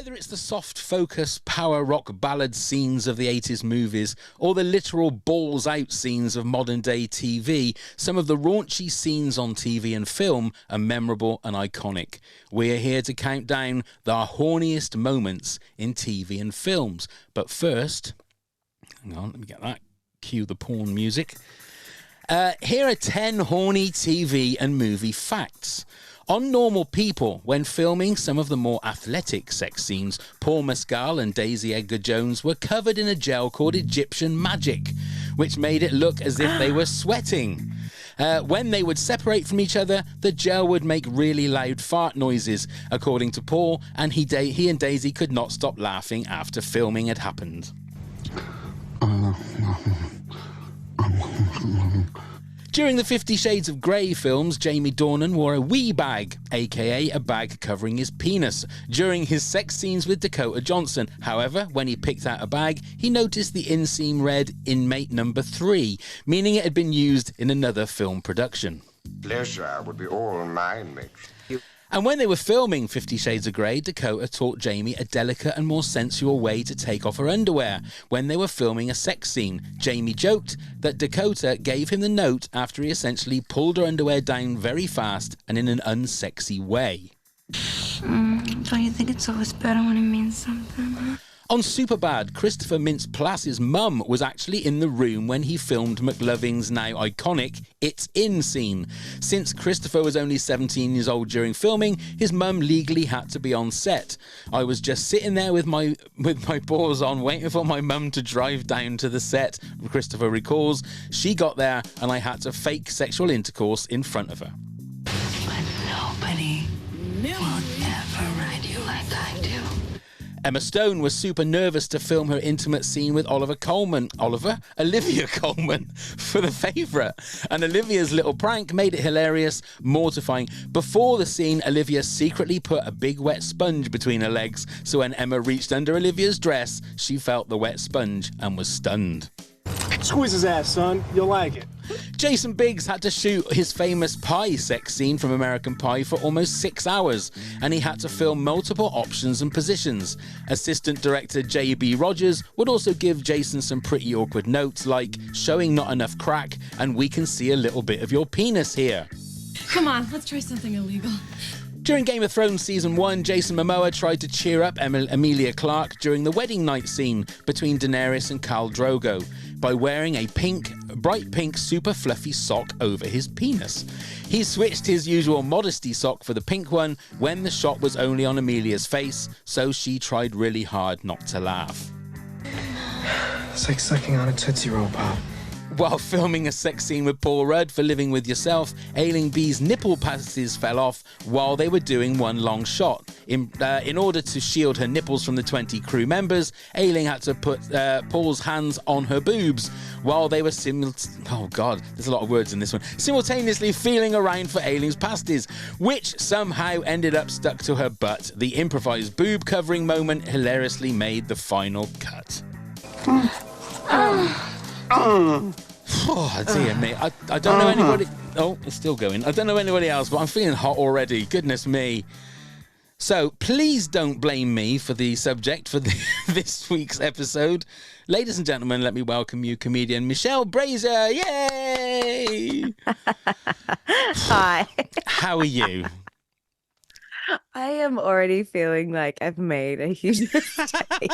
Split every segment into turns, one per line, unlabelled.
Whether it's the soft focus power rock ballad scenes of the 80s movies or the literal balls out scenes of modern day TV, some of the raunchy scenes on TV and film are memorable and iconic. We're here to count down the horniest moments in TV and films. But first, hang on, let me get that. Cue the porn music. Here are 10 horny TV and movie facts. On Normal People, when filming some of the more athletic sex scenes, Paul Mescal and Daisy Edgar Jones were covered in a gel called Egyptian magic, which made it look as if they were sweating. When they would separate from each other, the gel would make really loud fart noises, according to Paul, and he and Daisy could not stop laughing after filming had happened. During the 50 Shades of Grey films, Jamie Dornan wore a wee bag, aka a bag covering his penis, during his sex scenes with Dakota Johnson. However, when he picked out a bag, he noticed the inseam read Inmate Number 3, meaning it had been used in another film production.
Pleasure would be all mine, mate.
And when they were filming 50 Shades of Grey, Dakota taught Jamie a delicate and more sensual way to take off her underwear. When they were filming a sex scene, Jamie joked that Dakota gave him the note after he essentially pulled her underwear down very fast and in an unsexy way.
Don't you think it's always better when it means something?
On Superbad, Christopher Mintz-Plasse' mum was actually in the room when he filmed McLovin's now iconic It's In scene. Since Christopher was only 17 years old during filming, his mum legally had to be on set. I was just sitting there with my paws on, waiting for my mum to drive down to the set, Christopher recalls. She got there and I had to fake sexual intercourse in front of her.
But nobody will ever ride you like I do.
Emma Stone was super nervous to film her intimate scene with Olivia Colman for The Favourite. And Olivia's little prank made it hilarious, mortifying. Before the scene, Olivia secretly put a big wet sponge between her legs, so when Emma reached under Olivia's dress, she felt the wet sponge and was stunned.
Squeeze his ass, son. You'll like it.
Jason Biggs had to shoot his famous pie sex scene from American Pie for almost 6 hours, and he had to film multiple options and positions. Assistant director J.B. Rogers would also give Jason some pretty awkward notes like, showing not enough crack, and we can see a little bit of your penis here.
Come on, let's try something illegal.
During Game of Thrones Season 1, Jason Momoa tried to cheer up Emilia Clarke during the wedding night scene between Daenerys and Khal Drogo by wearing a bright pink super fluffy sock over his penis. He switched his usual modesty sock for the pink one when the shot was only on Emilia's face, so she tried really hard not to laugh.
It's like sucking on a Tootsie Roll Pop.
While filming a sex scene with Paul Rudd for Living With Yourself, Aileen B's nipple passes fell off while they were doing one long shot. In order to shield her nipples from the 20 crew members, Aileen had to put Paul's hands on her boobs while they were oh god, there's a lot of words in this one, simultaneously feeling around for Aileen's pasties, which somehow ended up stuck to her butt. The improvised boob covering moment hilariously made the final cut. Oh, dear me. I don't know anybody... Oh, it's still going. I don't know anybody else, but I'm feeling hot already. Goodness me. So, please don't blame me for the subject for this week's episode. Ladies and gentlemen, let me welcome you, comedian Michelle Brazier. Yay!
Hi.
How are you?
I am already feeling like I've made a huge mistake.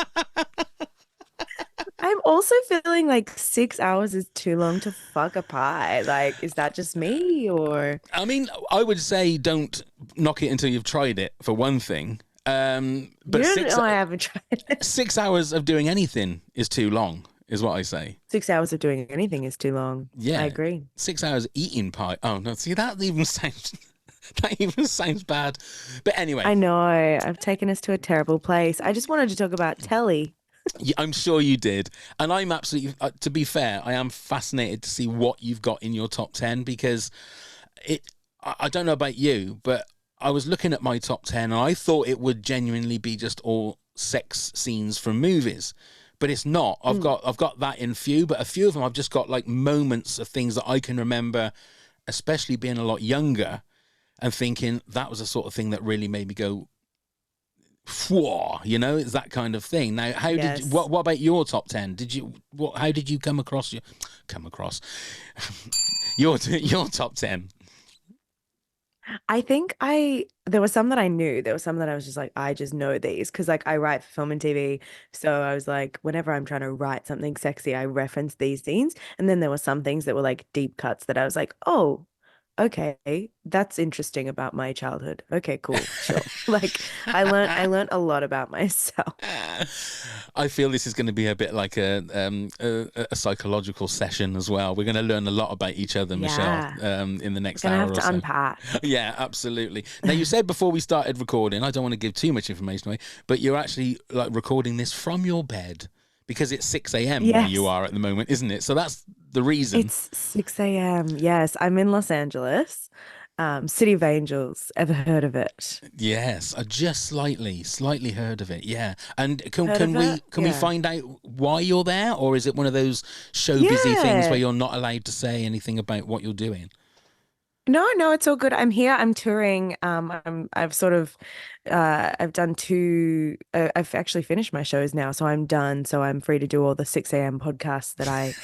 I'm also feeling like 6 hours is too long to fuck a pie. Like, is that just me or?
I mean, I would say don't knock it until you've tried it, for one thing. But
I haven't tried it.
6 hours of doing anything is too long, is what I say.
6 hours of doing anything is too long.
Yeah.
I agree.
6 hours eating pie. Oh, no, see, that even sounds bad. But anyway.
I know. I've taken us to a terrible place. I just wanted to talk about telly.
Yeah, I'm sure you did. And I'm absolutely, to be fair, I am fascinated to see what you've got in your top 10 because I don't know about you, but I was looking at my top 10 and I thought it would genuinely be just all sex scenes from movies. But it's not. I've got that in few, but a few of them I've just got like moments of things that I can remember, especially being a lot younger and thinking that was the sort of thing that really made me go, Whoa, you know, it's that kind of thing. Now, how did
Yes.
what about your top 10? How did you come across your top 10?
I think there were some that I knew. There were some that I was just like, I just know these because like I write for film and TV. So I was like, whenever I'm trying to write something sexy, I reference these scenes. And then there were some things that were like deep cuts that I was like, oh, okay, that's interesting about my childhood. Okay, cool, sure. Like I learned a lot about myself.
I feel this is going to be a bit like a psychological session as well. We're going to learn a lot about each other, Michelle,
Yeah.
in the next
Gonna
hour
have
or
to
so.
unpack.
Yeah, absolutely. Now, you said before we started recording, I don't want to give too much information away, but you're actually like recording this from your bed because it's 6 a.m. where you
Yes.
are at the moment, isn't it? So that's the reason.
It's 6 a.m. Yes, I'm in Los Angeles, City of Angels. Ever heard of it?
Yes, I just slightly heard of it. Yeah, and can
Heard
can
of
we
it?
can we
Yeah.
find out why you're there, or is it one of those show busy things where
Yeah.
you're not allowed to say anything about what you're doing?
No, it's all good. I'm here. I'm touring. I've sort of, I've done two. I've actually finished my shows now, so I'm done. So I'm free to do all the 6 a.m. podcasts that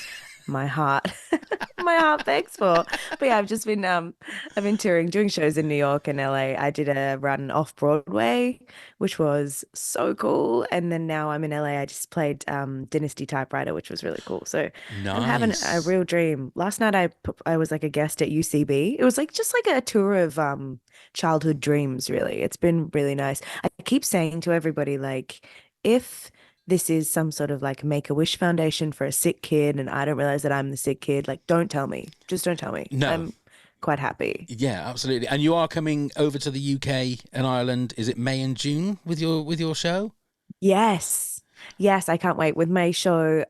my heart, my heart begs for. But yeah, I've been touring, doing shows in New York and LA. I did a run off Broadway, which was so cool. And then now I'm in LA. I just played Dynasty Typewriter, which was really cool. So I'm having a
Nice.
real dream. Last night I was like a guest at UCB. It was like just like a tour of childhood dreams, really. It's been really nice. I keep saying to everybody like if this is some sort of like Make-A-Wish Foundation for a sick kid and I don't realize that I'm the sick kid, like don't tell me. Just don't tell me.
No.
I'm quite happy.
Yeah, absolutely. And you are coming over to the UK and Ireland. Is it May and June with your show?
Yes. Yes, I can't wait with my show.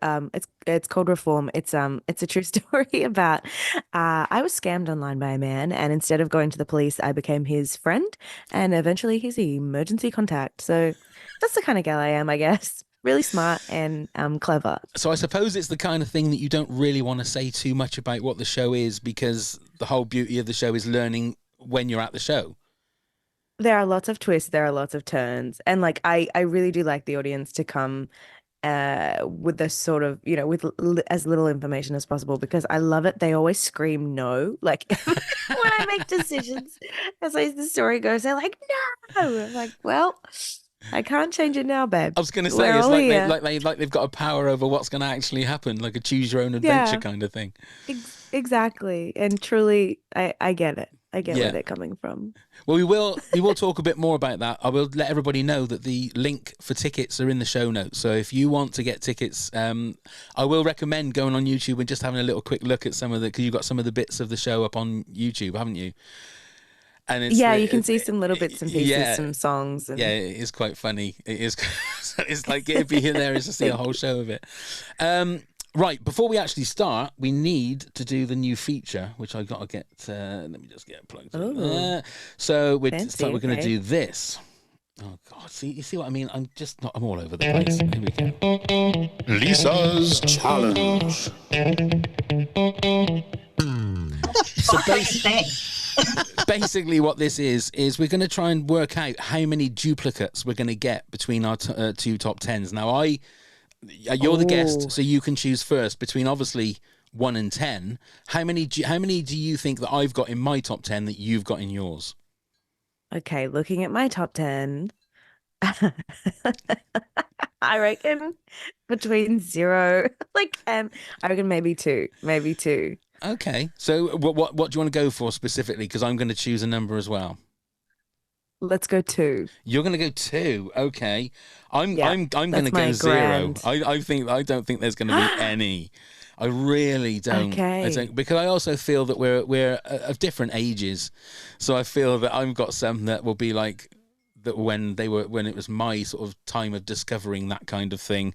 It's called Reform. It's a true story about I was scammed online by a man, and instead of going to the police, I became his friend, and eventually his emergency contact. So that's the kind of gal I am, I guess. Really smart and clever.
So I suppose it's the kind of thing that you don't really want to say too much about what the show is because the whole beauty of the show is learning when you're at the show.
There are lots of twists, there are lots of turns, and like I really do like the audience to come with this sort of, you know, with as little information as possible because I love it. They always scream no, like when I make decisions, as like the story goes, they're like no. I'm like, well, I can't change it now, babe.
I was going to say
We're
it's
all here.
like they've got a power over what's going to actually happen, like a choose your own adventure
Yeah.
kind of thing.
Exactly, and truly, I get it. I get
Yeah.
where they're coming from.
Well, we will talk a bit more about that. I will let everybody know that the link for tickets are in the show notes. So if you want to get tickets, I will recommend going on YouTube and just having a little quick look at some of the, because you've got some of the bits of the show up on YouTube, haven't you? And it's
Yeah, you can see some little bits and pieces,
yeah.
some songs, and
Yeah, it is quite funny. It is. It's like it'd be in there is to see a whole show of it. Right, before we actually start, we need to do the new feature, which I got to get. Let me just get it plugged in.
Ooh.
So we're
Fancy,
we're going to
okay.
do this. Oh God, you see what I mean? I'm all over the place. Here we go.
Lisa's Challenge.
So basically what this is we're going to try and work out how many duplicates we're going to get between our two top tens. Now you're the guest, so you can choose first between obviously 1 and 10. How many do you think that I've got in my top 10 that you've got in yours?
Okay, looking at my top 10, I reckon between 0, like, and I reckon maybe two.
Okay, so what do you want to go for specifically? Because I'm going to choose a number as well.
Let's go 2.
You're going to go 2. Okay, I'm
Yeah,
going to
that's
go
my
0.
grand.
I don't think there's going to be any. I really don't. I
Okay.
don't, because I also feel that we're of different ages, so I feel that I've got some that will be like that when it was my sort of time of discovering that kind of thing,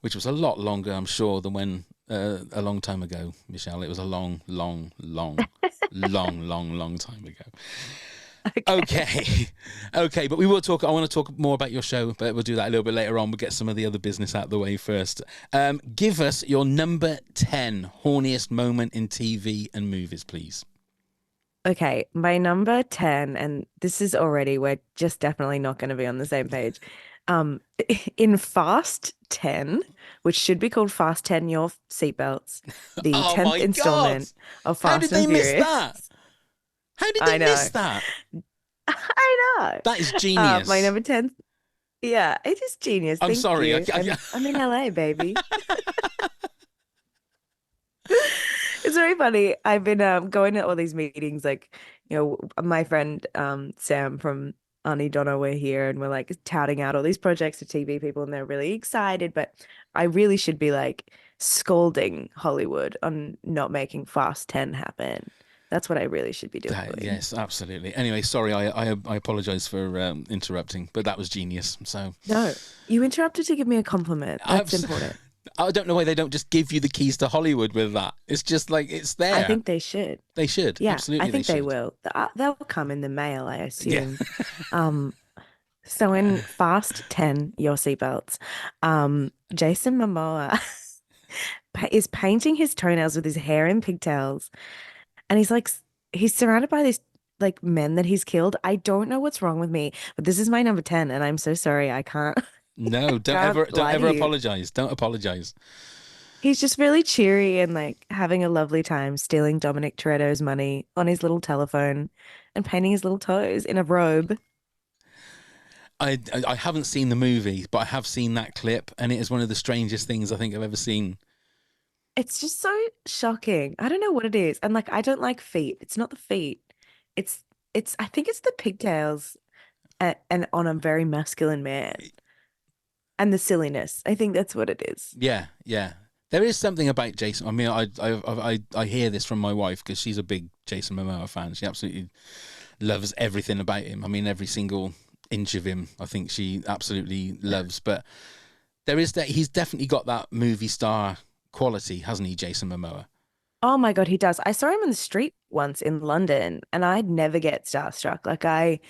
which was a lot longer, I'm sure, than when a long time ago, Michelle. It was a long time ago. Okay. But we will talk. I want to talk more about your show, but we'll do that a little bit later on. We'll get some of the other business out of the way first. Give us your number 10 horniest moment in TV and movies, please.
Okay, my number 10, and this is already, we're just definitely not going to be on the same page. Um, in Fast 10, which should be called Fast 10 Your Seatbelts, the
Oh
10th
my God.
installment of
How did
Fast and
they miss
Furious.
that? How did
I
they
know.
miss that?
I know.
That is
My
genius.
number 10, yeah, it is genius.
I'm
Thank
sorry.
you. I'm in LA, baby. It's very funny. I've been going to all these meetings, like, my friend Sam from Auntie Donna, we're here and we're like touting out all these projects to TV people and they're really excited, but I really should be like scolding Hollywood on not making Fast 10 happen. That's what I really should be doing.
Yes, absolutely. Anyway, sorry, I apologize for interrupting, but that was genius. So
No, you interrupted to give me a compliment. That's
I've-
important.
I don't know why they don't just give you the keys to Hollywood with that. It's just like it's there.
I think they should.
They should.
Yeah,
Absolutely,
I think they
should.
will. They'll come in the mail, I
Yeah.
assume. Um, so in Fast 10, Your Seatbelts, Jason Momoa is painting his toenails with his hair in pigtails, and he's surrounded by these like men that he's killed. I don't know what's wrong with me, but this is my number 10, and I'm so sorry. I can't.
No, don't
Can't
ever
lie to you.
apologize. Don't apologize.
He's just really cheery and like having a lovely time stealing Dominic Toretto's money on his little telephone and painting his little toes in a robe.
I haven't seen the movie, but I have seen that clip, and it is one of the strangest things I think I've ever seen.
It's just so shocking. I don't know what it is. And like I don't like feet. It's not the feet. It's I think it's the pigtails and on a very masculine man. And the silliness. I think that's what it is.
Yeah, yeah. There is something about Jason. I mean, I hear this from my wife because she's a big Jason Momoa fan. She absolutely loves everything about him. I mean, every single inch of him, I think she absolutely loves. But there is that he's definitely got that movie star quality, hasn't he, Jason Momoa?
Oh my God, he does. I saw him in the street once in London and I'd never get starstruck. Like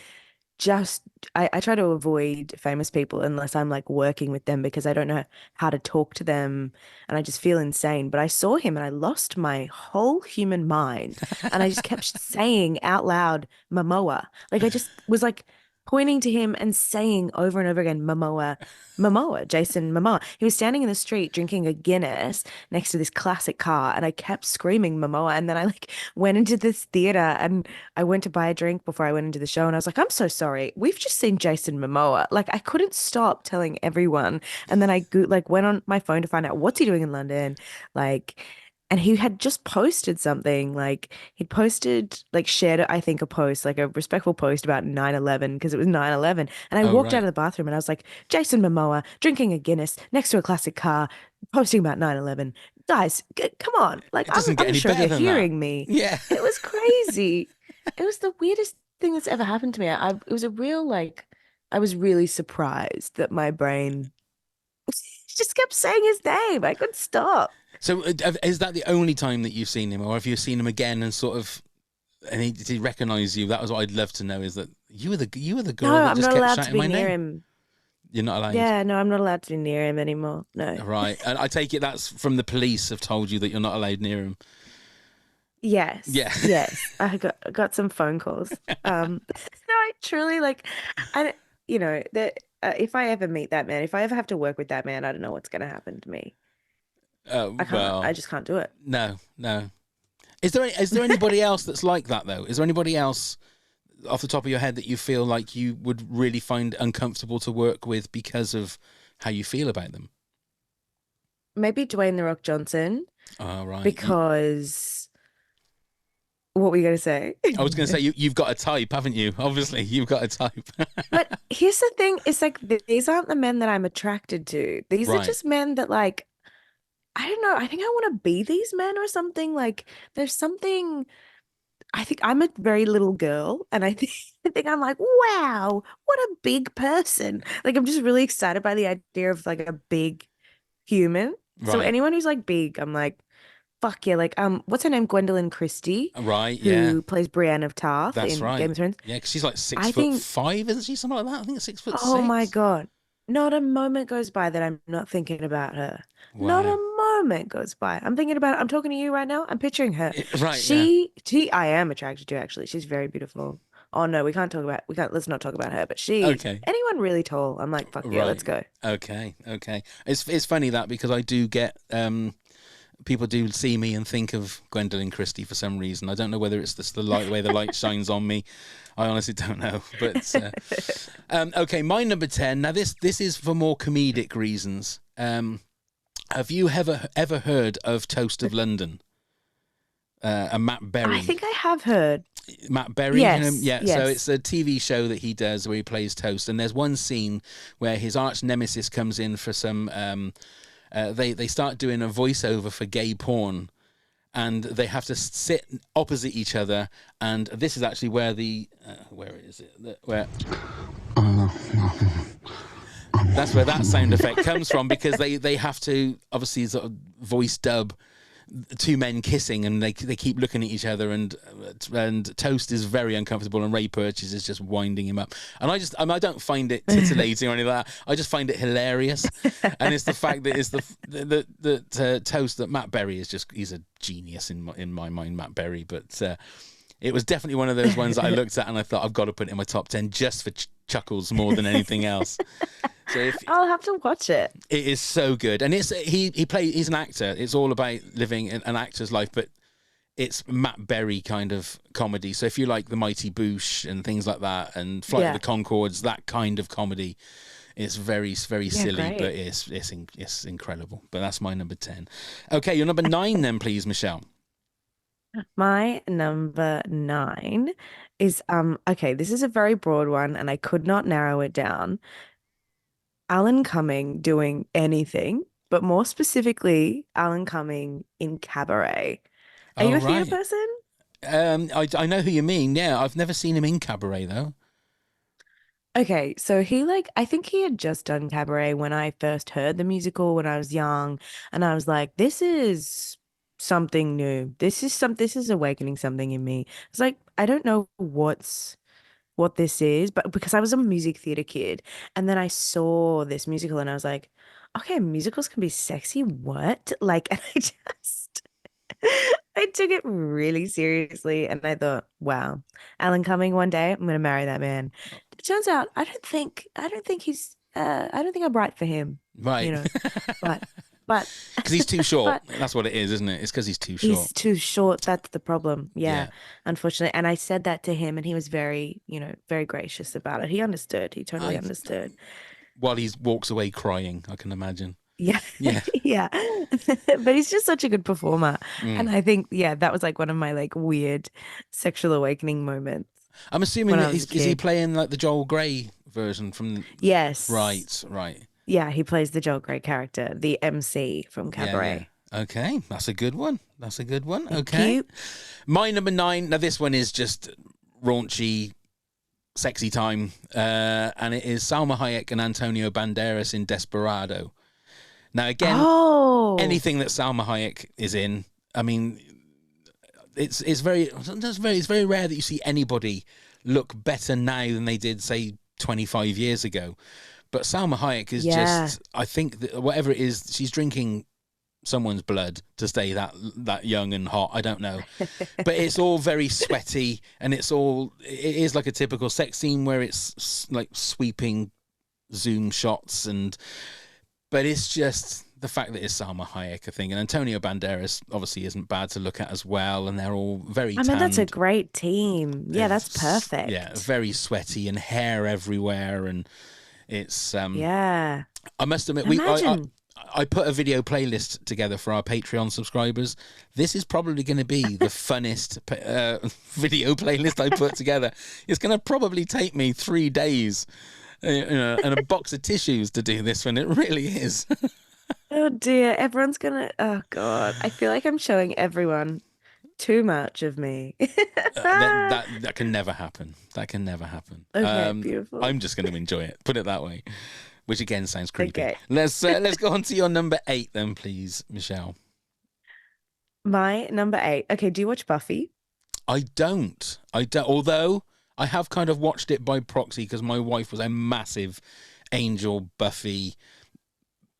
just I try to avoid famous people unless I'm like working with them because I don't know how to talk to them and I just feel insane. But I saw him and I lost my whole human mind and I just kept saying out loud, Momoa. Like I just was like pointing to him and saying over and over again, Momoa, Momoa, Jason Momoa. He was standing in the street drinking a Guinness next to this classic car and I kept screaming Momoa. And then I like went into this theater and I went to buy a drink before I went into the show and I was like, I'm so sorry. We've just seen Jason Momoa. Like I couldn't stop telling everyone. And then like went on my phone to find out what's he doing in London. Like, and he had just posted something like he'd posted like shared I think a post like a respectful post about 9/11 because it was 9/11 and I
Oh,
walked
right.
out of the bathroom and I was like Jason Momoa drinking a Guinness next to a classic car posting about 9/11 guys come on like
It doesn't get
I'm
any
sure
better
you're
than that.
hearing me.
Yeah.
It was crazy. It was the weirdest thing that's ever happened to me. It was a real like I was really surprised that my brain just kept saying his name. I couldn't stop.
So is that the only time that you've seen him, or have you seen him again and sort of, and did he recognise you? That was what I'd love to know. Is that you were the girl
No,
that
I'm
just
not
kept
allowed to
shouting
be
my
near
name?
him.
You're not allowed.
Yeah, no, I'm not allowed to be near him anymore. No.
Right, and I take it that's from the police have told you that you're not allowed near him.
Yes.
Yeah.
Yes. I got some phone calls. No, I truly like I that if I ever meet that man, if I ever have to work with that man, I don't know what's going to happen to me. I can't.
Well,
I just can't do it.
no. Is there anybody else that's like that though? Is there anybody else off the top of your head that you feel like you would really find uncomfortable to work with because of how you feel about them?
Maybe Dwayne The Rock Johnson
Oh, right.
because what were you going to say?
I was going to say you've got a type, haven't you? Obviously, you've got a type.
But here's the thing, it's like these aren't the men that I'm attracted to. These are
Right.
just men that like I don't know. I think I want to be these men or something. Like there's something. I think I'm a very little girl, and I think I'm like, wow, what a big person. Like I'm just really excited by the idea of like a big human. So
Right.
anyone who's like big, I'm like, fuck yeah. Like what's her name? Gwendolyn Christie,
Right,
who
yeah.
plays Brienne of Tarth
That's
in
right.
Game of Thrones.
Yeah, because she's like
I think-
6'5", isn't she? Something like that. I think it's 6'6".
Oh my God. not a moment goes by that I'm not thinking about her. Not a
Wow.
moment goes by. I'm thinking about, I'm talking to you right now. I'm picturing her.
Right, yeah.
I am attracted to, actually. She's very beautiful. Oh no, let's not talk about her, but
Okay.
anyone really tall, I'm like, fuck yeah, let's
Right.
go.
Okay. Okay. It's funny that because I do get people do see me and think of Gwendolyn Christie for some reason. I don't know whether it's the light, the way the light shines on me. I honestly don't know. But okay, my number 10. Now this is for more comedic reasons. Have you ever heard of Toast of London? A Matt
I
Berry.
think I have heard.
Matt Berry,
Yes,
yeah.
yes.
So it's a TV show that he does where he plays Toast, and there's one scene where his arch nemesis comes in for some. They start doing a voiceover for gay porn, and they have to sit opposite each other. And this is actually where where is it? Where that's where that sound effect comes from, because they have to obviously sort of voice dub two men kissing, and they keep looking at each other, and Toast is very uncomfortable, and Ray Purchase is just winding him up. And I don't find it titillating or anything like that. I just find it hilarious, and it's the fact that it's the Toast, that Matt Berry he's a genius in my mind, Matt Berry. But it was definitely one of those ones that I looked at and I thought I've got to put it in my top 10 just for chuckles more than anything else. So
I'll have to watch it.
it is so good, and he's an actor. It's all about living an actor's life, but it's Matt Berry kind of comedy. So if you like The Mighty Boosh and things like that, and Flight of the Conchords, that kind of comedy, it's very silly,
great.
but it's incredible. But that's my number 10. Okay, your number 9 then, please, Michelle.
My number 9 is okay, this is a very broad one and I could not narrow it down. Alan Cumming doing anything, but more specifically, Alan Cumming in Cabaret. Are you
Oh,
a theatre
right.
person?
I know who you mean. Yeah, I've never seen him in Cabaret though.
Okay, so I think he had just done Cabaret when I first heard the musical when I was young, and I was like, this is something new. This is awakening something in me. It's like, I don't know what this is, but because I was a music theater kid, and then I saw this musical and I was like, okay, musicals can be sexy. What? Like, and I just I took it really seriously and I thought, wow, Alan Cumming, one day I'm gonna marry that man. It turns out I don't think I don't think I'm right for him,
Right.
you know. But but
Because he's too short.
but
That's what it is, isn't it? It's because he's too short.
he's too short. That's the problem. Yeah,
Yeah.
unfortunately. And I said that to him and he was very, very gracious about it. He understood. He totally
I,
understood.
while he walks away crying, I can imagine.
Yeah.
Yeah.
Yeah. But he's just such a good performer. And
Mm.
I think, yeah, that was like one of my like weird sexual awakening moments
I'm assuming
when I
that
was a
is he
kid.
playing like the Joel Grey version from?
Yes.
Right.
Yeah, he plays the Joel Grey character, the MC from
Yeah.
Cabaret.
Okay, that's a good one.
Thank
Okay.
you.
My number 9. Now this one is just raunchy, sexy time, and it is Salma Hayek and Antonio Banderas in Desperado. Now again,
Oh,
anything that Salma Hayek is in, I mean, it's very rare that you see anybody look better now than they did, say, 25 years ago. But Salma Hayek is
yeah.
just, I think that whatever it is, she's drinking someone's blood to stay that young and hot. I don't know. But it's all very sweaty, and it is like a typical sex scene where it's like sweeping zoom shots, but it's just the fact that it's Salma Hayek, I think, and Antonio Banderas obviously isn't bad to look at as well, and they're all very
I mean, that's a
tanned.
great team. Yeah, that's perfect.
Yeah, very sweaty and hair everywhere, and it's
Yeah.
I must admit,
Imagine.
I put a video playlist together for our Patreon subscribers. This is probably going to be the funnest video playlist I put together. It's going to probably take me 3 days, and a box of tissues to do this one. It really is.
Oh dear, everyone's gonna. Oh God, I feel like I'm showing everyone too much of me.
That can never happen. That can never happen.
Okay, beautiful.
I'm just going to enjoy it. Put it that way. Which again sounds creepy.
Okay.
Let's go on to your number 8 then, please, Michelle.
My number 8. Okay, do you watch Buffy?
I don't. Although I have kind of watched it by proxy because my wife was a massive Angel, Buffy,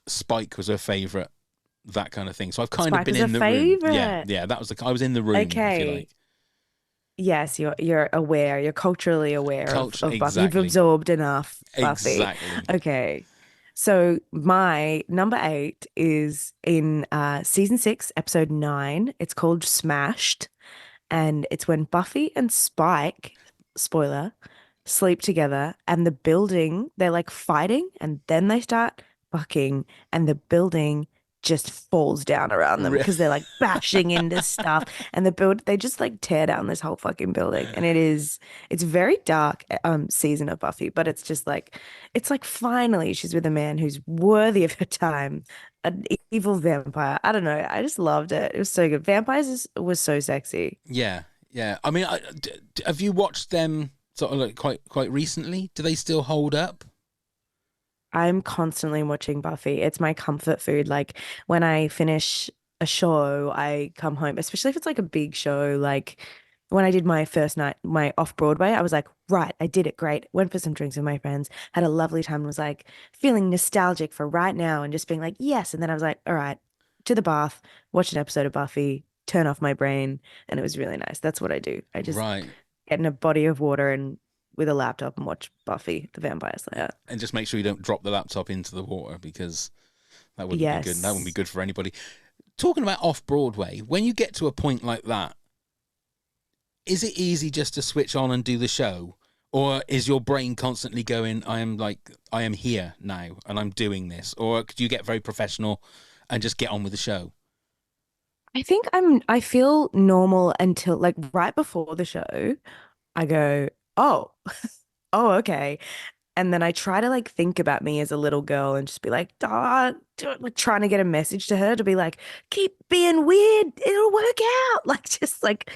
Spike was her favourite, that kind of thing. So I've kind of
Spike
been
was
in
her
the room. Yeah,
favourite.
yeah, that was I was in the room, if you
Okay.
like.
Yes, you're aware. You're culturally aware
Culture,
of Buffy. You've
exactly.
absorbed enough Buffy.
Exactly.
Okay. So my number 8 is in season 6, episode 9. It's called Smashed, and it's when Buffy and Spike, spoiler, sleep together, and the building, they're like fighting, and then they start fucking, and the building just falls down around them because they're like bashing into stuff, and they just like tear down this whole fucking building, and it's very dark season of Buffy, but it's like finally she's with a man who's worthy of her time, an evil vampire. I don't know, I just loved it. It was so good. Was so sexy.
Yeah, yeah. I mean, have you watched them sort of like quite recently? Do they still hold up?
I'm constantly watching Buffy. It's my comfort food. Like when I finish a show, I come home, especially if it's like a big show. Like when I did my first night, my off Broadway, I was like, right, I did it great. Went for some drinks with my friends, had a lovely time, and was like feeling nostalgic for right now and just being like, yes. And then I was like, all right, to the bath, watch an episode of Buffy, turn off my brain. And it was really nice. That's what I do. I just
Right.
get in a body of water and with a laptop and watch Buffy the Vampire Slayer.
And just make sure you don't drop the laptop into the water, because that wouldn't be good. That wouldn't be good for anybody. Talking about off Broadway, when you get to a point like that, is it easy just to switch on and do the show? Or is your brain constantly going, I am here now and I'm doing this? Or could you get very professional and just get on with the show?
I feel normal until like right before the show, I go, oh, oh, okay. And then I try to like think about me as a little girl and just be like, like trying to get a message to her to be like, keep being weird, it'll work out. Like just like,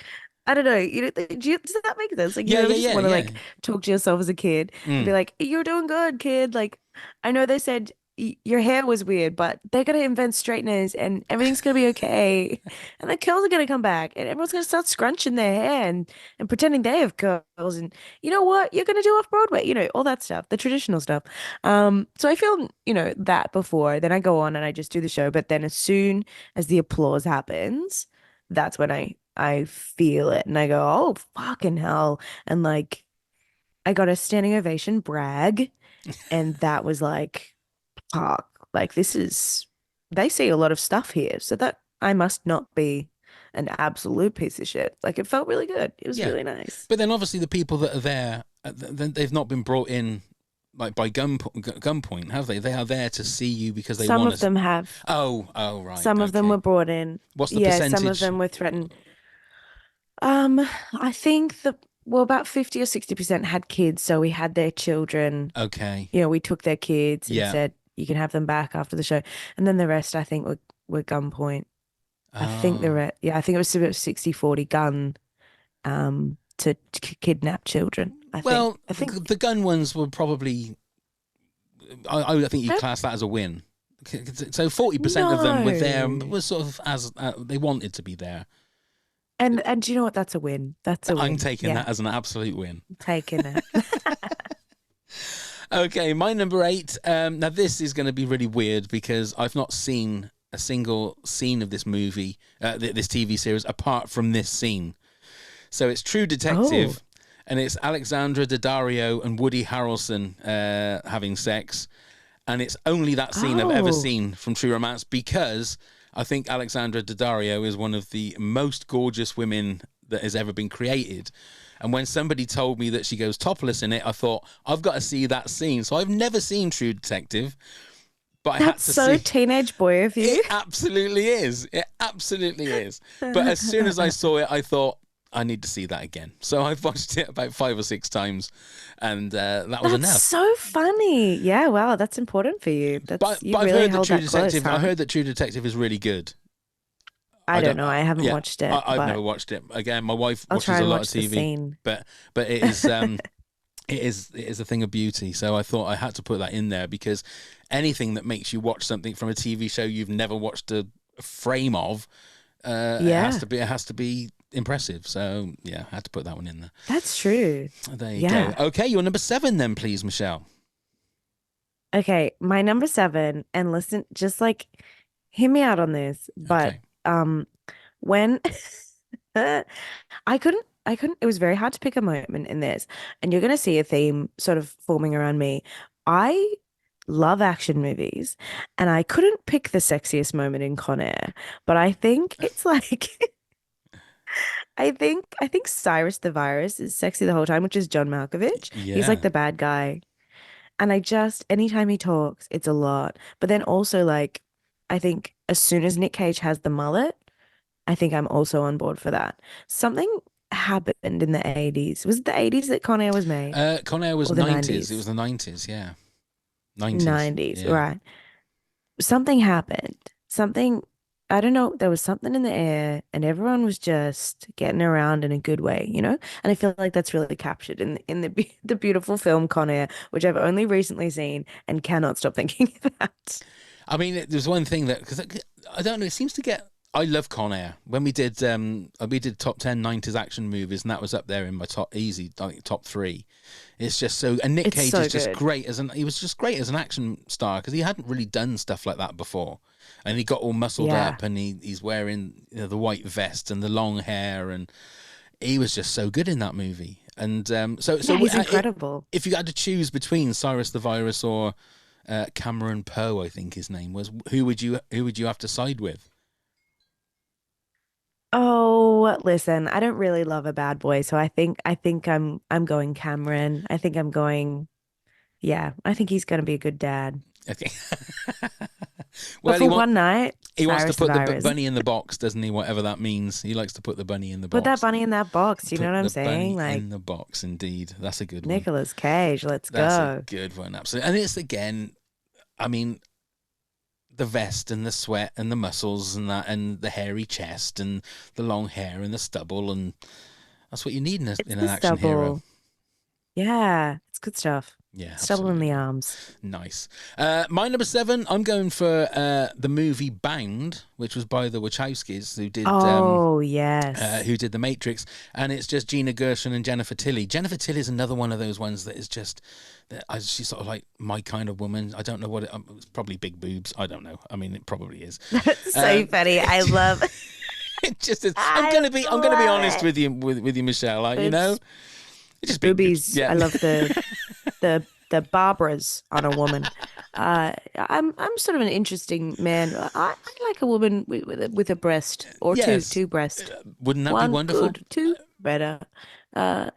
I don't know, does that make sense? Like
Yeah,
you ever
yeah,
just want
yeah,
to
yeah.
like talk to yourself as a kid and be like, you're doing good, kid. Like I know they said your hair was weird, but they're gonna invent straighteners and everything's gonna be okay. And the curls are gonna come back and everyone's gonna start scrunching their hair and pretending they have curls. And you know what? You're gonna do off Broadway, all that stuff, the traditional stuff. So I feel, that before, then I go on and I just do the show. But then as soon as the applause happens, that's when I feel it and I go, oh fucking hell. And like I got a standing ovation brag, and that was like, fuck, like they see a lot of stuff here, so that I must not be an absolute piece of shit. Like it felt really good. It was
Yeah.
really nice.
But then obviously the people that are there, they've not been brought in like by gunpoint, have they? They are there to see you because they
Some
want
of them have.
Oh, right.
Some of them
okay.
were brought in.
What's the
Yeah,
percentage?
some of them were threatened. I think about 50 or 60% had kids, so we had their children.
Okay.
We took their kids and
Yeah.
said you can have them back after the show. And then the rest I think were gunpoint. I think
Oh.
I think it was about 60-40 gun to kidnap children. I think
the gun ones were probably. I think you
Nope.
class that as a win. So 40% of them were there,
No.
was sort of as they wanted to be there.
and do you know what? That's a win. That's a win.
I'm taking
Yeah,
that as an absolute win.
taking it.
Okay, my number 8. Now this is going to be really weird because I've not seen a single scene of this movie, this TV series, apart from this scene. So it's True Detective, and it's Alexandra Daddario and Woody Harrelson having sex, and it's only that scene I've ever seen from True Romance, because I think Alexandra Daddario is one of the most gorgeous women that has ever been created. And when somebody told me that she goes topless in it, I thought, I've got to see that scene. So I've never seen True Detective, but I had
That's
to
so
see.
teenage boy of you.
It absolutely is. It absolutely is. But as soon as I saw it, I thought, I need to see that again. So I've watched it about 5 or 6 times, and that was
That's
enough.
so funny. Yeah, wow, that's important for you. You
I've
really
heard that
held
True
that close,
Detective.
huh?
I heard that True Detective is really good.
I don't know. I haven't
yeah,
watched it.
I've
but
never watched it. Again, my wife
I'll
watches
try
a
and
lot
watch
of
the
TV,
scene.
but it is it is a thing of beauty. So I thought I had to put that in there, because anything that makes you watch something from a TV show you've never watched a frame of, it has to be impressive. So yeah, I had to put that one in there.
That's true.
There you go. Okay, you're number 7 then, please, Michelle.
Okay, my number seven, and listen, just like hear me out on this, but
Okay.
when I couldn't, it was very hard to pick a moment in this, and you're gonna see a theme sort of forming around me. I love action movies, and I couldn't pick the sexiest moment in Con Air, but I think it's like I think Cyrus the Virus is sexy the whole time, which is John Malkovich. He's like
Yeah.
the bad guy. And I just, anytime he talks, it's a lot. But then also, like, I think as soon as Nick Cage has the mullet, I think I'm also on board for that. Something happened in the 80s. Was it the 80s that Con Air was made?
Con Air was
Or the
90s. It
90s?
was the 90s, yeah. 90s.
90s,
Yeah.
right. Something happened. Something, I don't know, there was something in the air and everyone was just getting around in a good way, you know? And I feel like that's really captured in the beautiful film Con Air, which I've only recently seen and cannot stop thinking of that.
I mean, there's one thing that, because I don't know, it seems to get. I love Con Air. When we did top 10 90s action movies, and that was up there in my top easy, I think top three. It's just so, and Nick
It's
Cage
so
is just
good.
great he was just great as an action star because he hadn't really done stuff like that before, and he got all muscled
Yeah.
up, and he's wearing the white vest and the long hair, and he was just so good in that movie. And
Yeah, he's incredible.
if you had to choose between Cyrus the Virus or Cameron Poe, I think his name was, who would you have to side with?
Oh, listen, I don't really love a bad boy, so I think I'm going Cameron. I think I'm going, yeah, I think he's gonna be a good dad.
Okay.
But
Well,
for one night,
he wants to
Cyrus the
put the
Virus.
bunny in the box, doesn't he? Whatever that means. He likes to put the bunny in the
Put that
box.
bunny in that box, you know
Put
what I'm
the
saying?
bunny
Like
in the box, indeed. That's a good one.
Nicolas Cage, let's
That's a
go.
good one, absolutely. And it's again, I mean, the vest and the sweat and the muscles and that and the hairy chest and the long hair and the stubble, and that's what you need
It's
in
the
an action hero.
stubble. Yeah, it's good stuff.
Yeah,
Stubble in the
absolutely.
arms.
Nice. My number seven, I'm going for the movie Bound, which was by the Wachowskis,
Oh, yes.
who did The Matrix, and it's just Gina Gershon and Jennifer Tilly. Jennifer Tilly is another one of those ones that is just, she's sort of like my kind of woman. I don't know what it's probably big boobs. I don't know. I mean, it probably is.
That's so funny. I love
It just is.
I
I'm gonna be
love
honest
it.
with you, with you, Michelle. Like, you know,
Boobs.
it's just big boobs.
Boobies.
Yeah.
I love the Barbaras on a woman. I'm sort of an interesting man. I like a woman with a breast or
Yes.
two breast.
Wouldn't that be
One
wonderful?
good, two better. Yeah,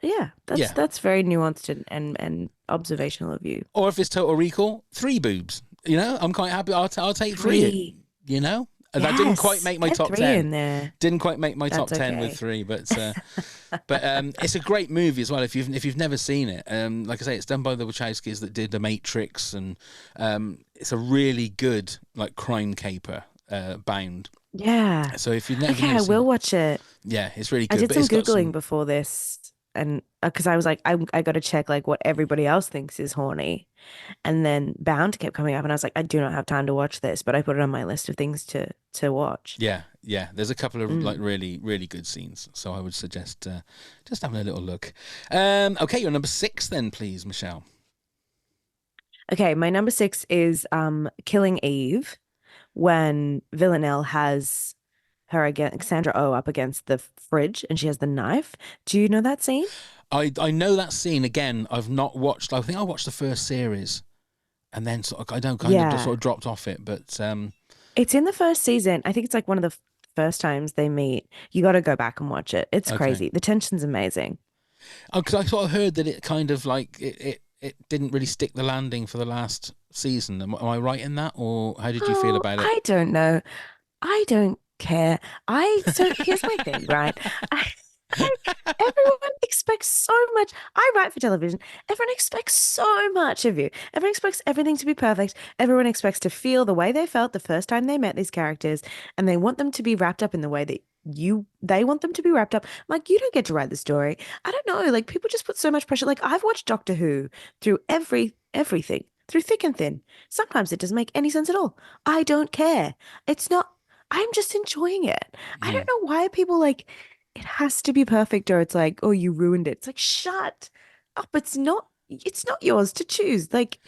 Yeah.
that's very nuanced and observational of you.
Or if it's Total Recall, three boobs. You know, I'm quite happy. I'll take three.
Three.
You know, and that didn't quite
Yes,
make my
get
top
three
10.
in there.
Didn't quite make my top
That's
10 with
okay.
three, but it's a great movie as well. If you've never seen it, like I say, it's done by the Wachowskis that did The Matrix, and it's a really good like crime caper, Bound.
Yeah.
So if you've
Okay,
never
I
seen
will
it,
watch it.
yeah, it's really
I
good.
did
But
some
it's got
Googling
some,
before this, and because I was like, I got to check like what everybody else thinks is horny. And then Bound kept coming up, and I was like, I do not have time to watch this, but I put it on my list of things to watch.
yeah. There's a couple of like
Mm.
really really good scenes, so I would suggest just having a little look. Okay, your number six then, please, Michelle.
Okay, my number six is Killing Eve, when Villanelle has her against Sandra Oh up against the fridge, and she has the knife. Do you know that scene?
I know that scene again. I've not watched. I think I watched the first series, and then sort of I don't kind of just
Yeah,
sort of dropped off it. But
it's in the first season. I think it's like one of the first times they meet. You got to go back and watch it. It's
okay,
crazy. The tension's amazing.
because I sort of heard that it kind of like it didn't really stick the landing for the last season. Am I right in that, or how did you feel
Oh,
about it?
I don't know. I don't care. So here's my thing, right? I, everyone expects so much. I write for television. Everyone expects so much of you. Everyone expects everything to be perfect. Everyone expects to feel the way they felt the first time they met these characters, and they want them to be wrapped up in the way that they want them to be wrapped up. Like, you don't get to write the story. I don't know. Like, people just put so much pressure. Like, I've watched Doctor Who through everything, through thick and thin. Sometimes it doesn't make any sense at all. I don't care. It's not. I'm just enjoying it. I
Mm.
don't know why people like it has to be perfect, or it's like, oh, you ruined it. It's like, shut up. It's not yours to choose. Like,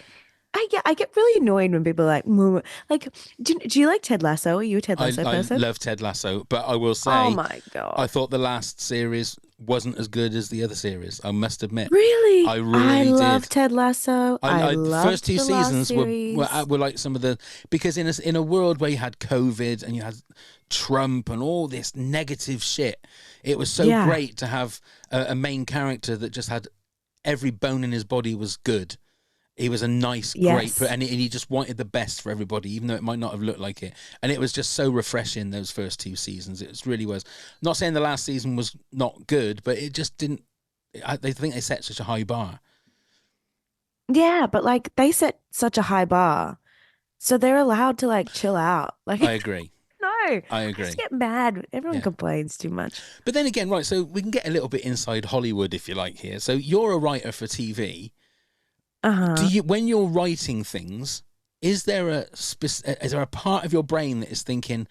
I get really annoyed when people are like, "Moo." Like, do you like Ted Lasso? Are you a Ted Lasso
I
person?
love Ted Lasso, but I will
Oh
say
my
I
God.
thought the last series wasn't as good as the other series. I must admit, I
Really? I
really
love
did.
Ted Lasso. I
The first
loved
two
the last
seasons
series.
were like some of the, because in a world where you had COVID and you had Trump and all this negative shit, it was so
Yeah.
great to have a main character that just had every bone in his body was good. He was a nice, great,
Yes.
and he just wanted the best for everybody, even though it might not have looked like it. And it was just so refreshing those first two seasons. It really was. Not saying the last season was not good, but it just didn't. They think they set such a high bar.
Yeah, but like they set such a high bar, so they're allowed to like chill out. Like,
I agree.
no, I
I
just
agree.
get mad. Everyone
Yeah.
complains too much.
But then again, right, so we can get a little bit inside Hollywood if you like here. So you're a writer for TV. Do
Uh-huh.
you, when you're writing things, is there is there a part of your brain that is thinking,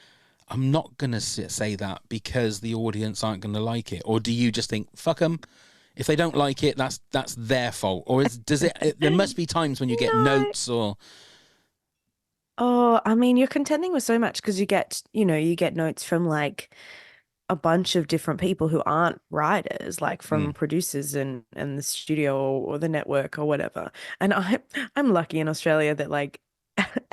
I'm not going to say that because the audience aren't going to like it? Or do you just think, fuck them? If they don't like it, that's their fault. Or there must be times when you get
No.
notes or
Oh, I mean, you're contending with so much because you get notes from like a bunch of different people who aren't writers, like from
Mm,
producers and the studio or the network or whatever. And I'm lucky in Australia that like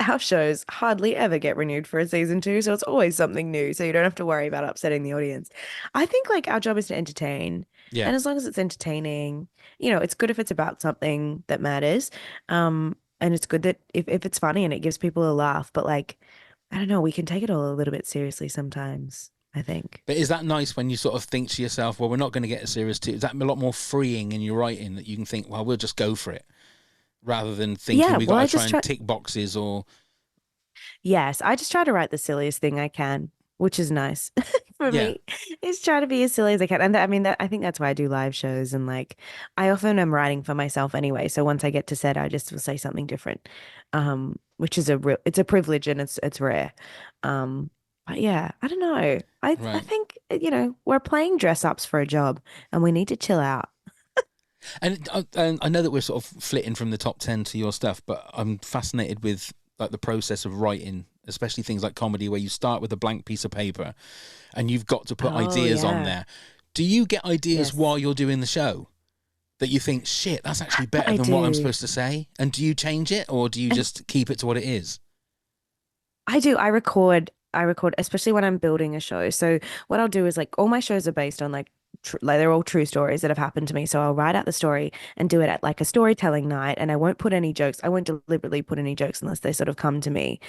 our shows hardly ever get renewed for a season two, so it's always something new. So you don't have to worry about upsetting the audience. I think like our job is to entertain,
yeah.
and as long as it's entertaining, it's good if it's about something that matters. And it's good that if it's funny and it gives people a laugh, but like I don't know, we can take it all a little bit seriously sometimes, I think.
But is that nice when you sort of think to yourself, well, we're not going to get a series two? Is that a lot more freeing in your writing that you can think, well, we'll just go for it rather than thinking
Yeah,
we
well,
got to
I
try
just
and
try.
tick boxes or
Yes, I just try to write the silliest thing I can, which is nice for
yeah,
me. Is try to be as silly as I can, and I mean that I think that's why I do live shows, and like I often am writing for myself anyway. So once I get to set, I just will say something different, which is it's a privilege and it's rare. Um, but yeah, I don't know. I
right.
think we're playing dress ups for a job, and we need to chill out.
And I know that we're sort of flitting from the top 10 to your stuff, but I'm fascinated with like the process of writing, especially things like comedy where you start with a blank piece of paper and you've got to put
Oh
ideas on
yeah,
there. Do you get ideas
yes,
while you're doing the show that you think, shit, that's actually better
I
than what I'm
do.
supposed to say? And do you change it or do you
And
just keep it to what it is?
I do. I record, especially when I'm building a show. So what I'll do is like all my shows are based on like they're all true stories that have happened to me. So I'll write out the story and do it at like a storytelling night, and I won't put any jokes. I won't deliberately put any jokes unless they sort of come to me,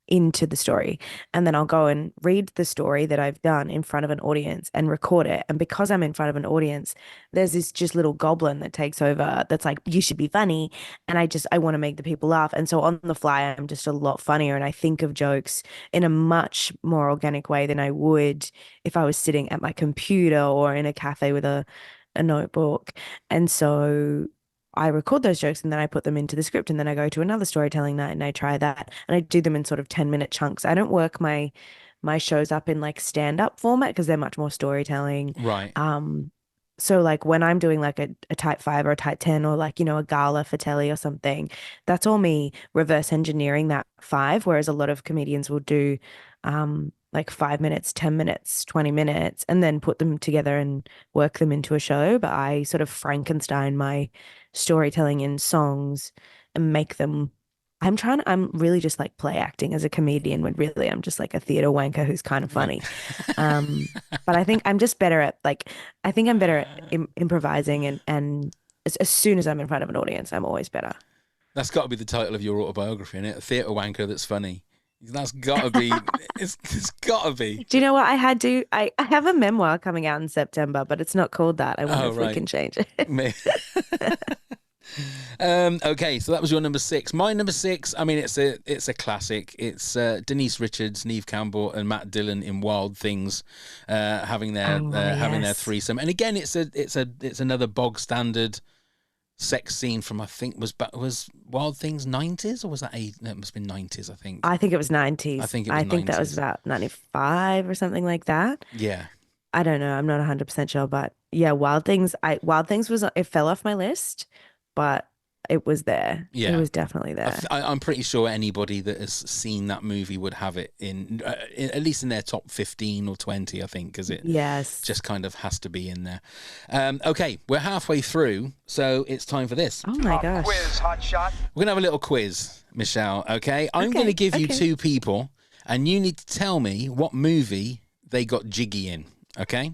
into the story. And then I'll go and read the story that I've done in front of an audience and record it. And because I'm in front of an audience, there's this just little goblin that takes over that's like, you should be funny. And I want to make the people laugh. And so on the fly, I'm just a lot funnier. And I think of jokes in a much more organic way than I would if I was sitting at my computer or in a cafe with a notebook. And so I record those jokes and then I put them into the script, and then I go to another storytelling night and I try that, and I do them in sort of 10-minute chunks. I don't work my shows up in like stand-up format because they're much more storytelling.
Right.
So like when I'm doing like a type 5 or a type 10 or like, a gala for telly or something, that's all me reverse engineering that five, whereas a lot of comedians will do like 5 minutes, 10 minutes, 20 minutes, and then put them together and work them into a show. But I sort of Frankenstein my storytelling in songs and make them. I'm really just like play acting as a comedian when really I'm just like a theater wanker who's kind of
Right.
funny. But I think I'm just better at like, I think I'm better at improvising, and as soon as I'm in front of an audience, I'm always better.
That's got to be the title of your autobiography, isn't it? A theatre wanker that's funny. That's got to be. It's got to be.
Do you know what I had to? I have a memoir coming out in September, but it's not called that. I wonder
Oh
if we
right.
can change it.
Okay, so that was your number six. My number six, I mean, it's a classic. It's Denise Richards, Neve Campbell, and Matt Dillon in Wild Things,
Oh,
having their
yes.
threesome. And again, it's another bog standard sex scene from, I think, was Wild Things 90s, or was that no, it must have been 90s, I think.
I think it was
I
90s.
think it was
I think that was
90s.
about 95 or something like that.
Yeah.
I don't know. I'm not 100% sure, but yeah, Wild Things was it fell off my list, but it was there.
Yeah.
It was definitely there.
I'm pretty sure anybody that has seen that movie would have it at least in their top 15 or 20, I think, because it just kind of has to be in there. Okay, we're halfway through, so it's time for this.
Oh my gosh.
Quiz, hot shot.
We're going to have a little quiz, Michelle, okay? I'm going to give you two people, and you need to tell me what movie they got jiggy in, okay?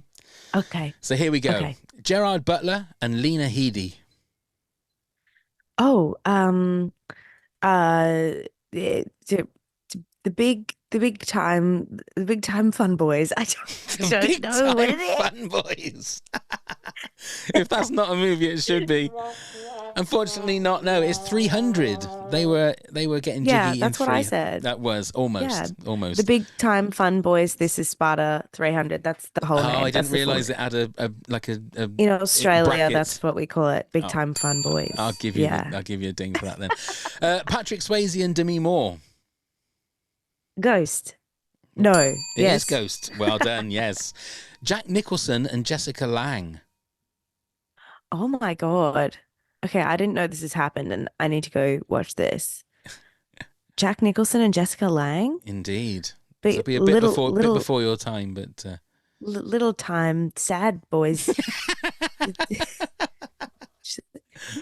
Okay.
So here we go.
Okay.
Gerard Butler and Lena Headey.
Oh, the big time fun boys. I don't
Big
know what it
Time
is.
Fun Boys. If that's not a movie, it should be. Unfortunately, not. No, it's 300. They were getting jiggy.
Yeah,
in
that's what I
300.
said.
That was almost.
The big time fun boys. This is Sparta 300. That's the whole name.
I
That's
didn't
the full
realise it had a
In Australia,
brackets.
that's what we call it. Big time fun boys.
I'll give you a ding for that then. Patrick Swayze and Demi Moore.
Ghost. No.
It
yes.
is Ghost. Well done. Yes. Jack Nicholson and Jessica Lange.
Oh my God. Okay, I didn't know this has happened and I need to go watch this. Jack Nicholson and Jessica Lange?
Indeed.
Big-
It'll be a
little-
bit
little-
before your time, but
Little time sad boys.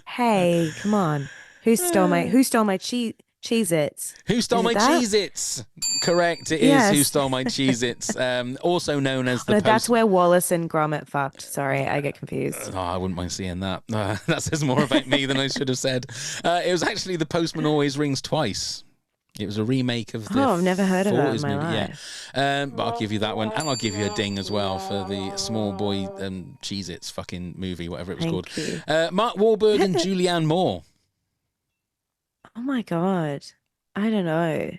Hey, come on. Who stole my Cheez-Its?
Who Stole
Is
My
it that?
Cheez-Its? Correct, it is
Yes.
Who Stole My Cheez-Its. Also known as the
No,
post...
that's where Wallace and Gromit fucked. Sorry, I get confused.
Oh, I wouldn't mind seeing that. That says more about me than I should have said. It was actually The Postman Always Rings Twice. It was a remake of the
I've never heard of that in
40s
my
movie.
life.
Yeah. But I'll give you that one. And I'll give you a ding as well for the Small Boy Cheez-Its fucking movie, whatever it was called.
Thank you.
Mark Wahlberg and Julianne Moore.
Oh my God. I don't know.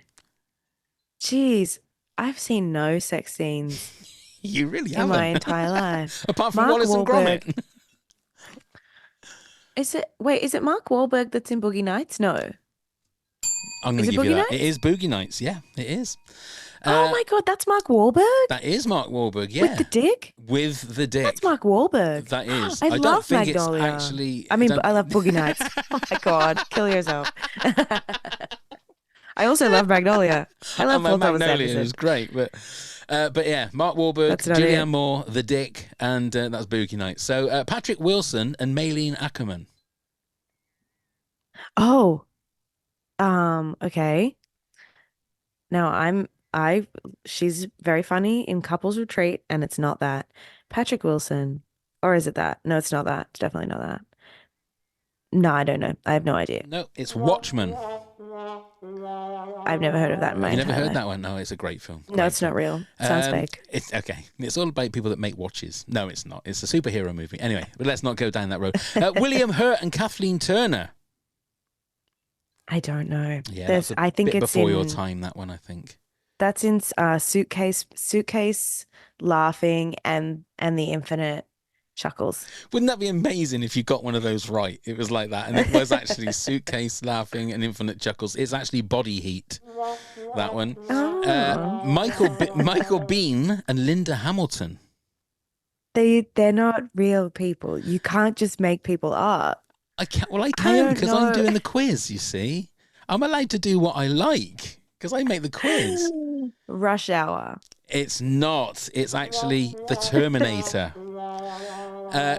Jeez, I've seen no sex scenes
You really
in
haven't.
my entire life.
Apart from
Mark
Wallace and
Wahlberg.
Gromit.
Is it Mark Wahlberg that's in Boogie Nights? No.
I'm going
Is
to
it
give you
Boogie
that.
Nights?
It is Boogie Nights. Yeah, it is.
Oh my God, that's Mark Wahlberg
That is Mark Wahlberg, yeah.
with the dick?
With the dick.
That's Mark Wahlberg.
That is.
I
don't
love
think
Magnolia.
It's actually,
I mean,
don't-
I love Boogie Nights. Oh my God, kill yourself. I also love Magnolia. I love
Oh,
Paul Thomas
Magnolia
Anderson.
was great, but yeah, Mark Wahlberg,
That's not
Julianne
it.
Moore, The Dick, and that's Boogie Nights. So Patrick Wilson and Maylene Ackerman.
Oh, okay. Now she's very funny in Couples Retreat, and it's not that. Patrick Wilson, or is it that? No, it's not that. It's definitely not that. No, I don't know. I have no idea.
No, it's Watchmen.
I've never heard of that in my
You never
entire
heard
life.
that one? No, it's a great film.
No,
Great
it's not
film.
real. Sounds fake.
It's okay. It's all about people that make watches. No, it's not. It's a superhero movie. Anyway, but let's not go down that road. William Hurt and Kathleen Turner.
I don't know.
Yeah,
There's,
that's a
I think
bit
it's
before
in
your time. That one, I think.
that's in suitcase laughing and the infinite chuckles.
Wouldn't that be amazing if you got one of those right? It was like that, and it was actually Suitcase, Laughing, and Infinite Chuckles. It's actually Body Heat. That one.
Oh.
Michael Bean and Linda Hamilton.
They're not real people. You can't just make people up.
I can
don't
because I'm
know.
doing the quiz. You see, I'm allowed to do what I like because I make the quiz.
Rush Hour.
It's not. It's actually The Terminator.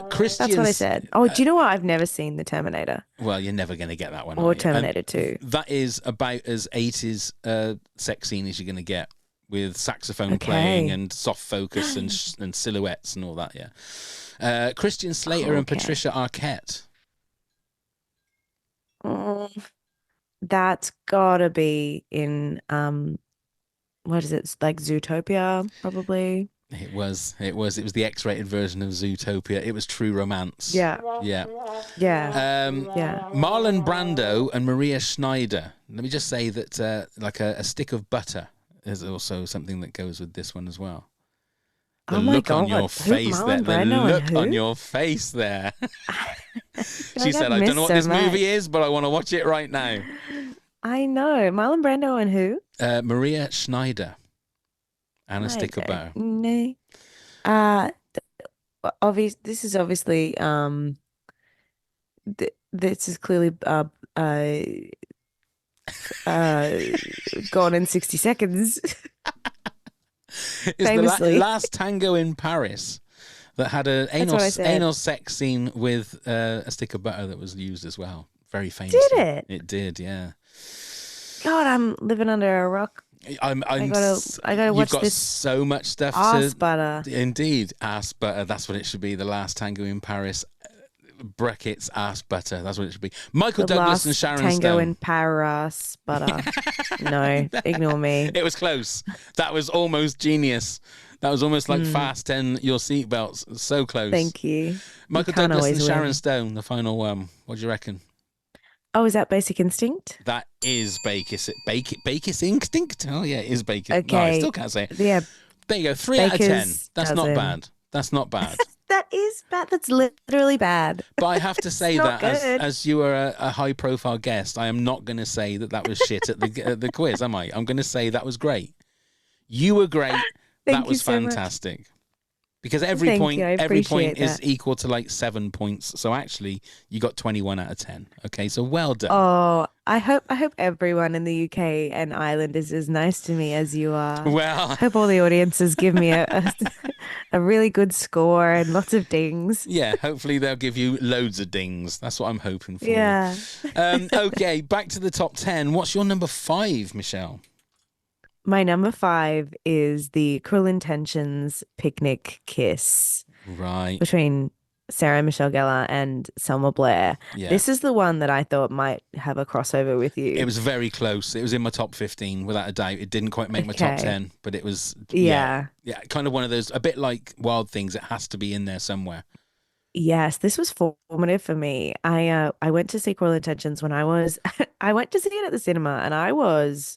Christian.
That's what I said. Oh, do you know what? I've never seen The Terminator
Well, you're never going to get that one. are
or
you?
Terminator 2.
That is about as 80s sex scene as you're going to get, with saxophone
Okay.
playing and soft focus and silhouettes and all that. Yeah. Christian Slater and
Okay.
Patricia Arquette.
That's gotta be in what is it? It's like Zootopia, probably.
It was the X-rated version of Zootopia. It was True Romance.
Yeah.
Yeah.
Yeah.
Yeah. Marlon Brando and Maria Schneider. Let me just say that like a stick of butter is also something that goes with this one as well. The
Oh my
look on
God.
your
Who?
face
Marlon
there. The
Brando and
look on
who?
your face there.
Like,
She said,
I've
I don't know what
missed
this
so
movie
much.
is, but I want to watch it right now.
I know. Marlon Brando and who?
Maria Schneider and a stick of
Okay.
butter.
No. This is obviously this is clearly uh, gone in 60 seconds.
It's
Famously.
the last tango in Paris that had an
That's what I said.
anal sex scene with a stick of butter that was used as well. Very famously.
Did it?
It did, yeah.
God, I'm living under a rock. I gotta watch
You've got
this
so much stuff
ass
to.
butter.
Indeed, ass butter. That's what it should be. The last tango in Paris. Brackets ass butter. That's what it should be. Michael
The
Douglas
last
and Sharon
tango
Stone.
in Paris butter. No, ignore me.
It was close. That was almost genius. That was almost like fasten your seatbelts. So close.
Thank you.
Michael
You can't
Douglas and
always
Sharon
win.
Stone, the final one. What do you reckon?
Oh, is that Basic Instinct?
That is Bakis Instinct. Oh yeah, it is Bakis. No, I
Okay.
still can't say it.
Yeah,
There you go. 3 out of 10.
Baker's
That's not
dozen.
bad. That's not bad.
that is bad. That's literally bad.
But I have to say
not
that
good.
as you are a high-profile guest, I am not going to say that was shit at the quiz, am I? I'm going to say that was great. You were great.
Thank
That
you
was
so much.
fantastic. Because every
Thank
point
you, I
every point
appreciate
is
that.
equal to like 7 points. So actually, you got 21 out of 10. Okay, so well done.
Oh, I hope everyone in the UK and Ireland is as nice to me as you are.
Well,
I hope all the audiences give me a really good score and lots of dings.
yeah, hopefully they'll give you loads of dings. That's what I'm hoping for.
Yeah.
Okay, back to the top 10. What's your number 5, Michelle?
My number 5 is the Cruel Intentions picnic kiss
Right.
between Sarah Michelle Gellar and Selma Blair.
Yeah.
This is the one that I thought might have a crossover with you.
It was very close. It was in my top 15, without a doubt. It didn't quite make my top
Okay.
10, but it was,
Yeah.
yeah, kind of one of those, a bit like Wild Things. It has to be in there somewhere.
Yes, this was formative for me. I went to see Cruel Intentions when I was I went to see it at the cinema and I was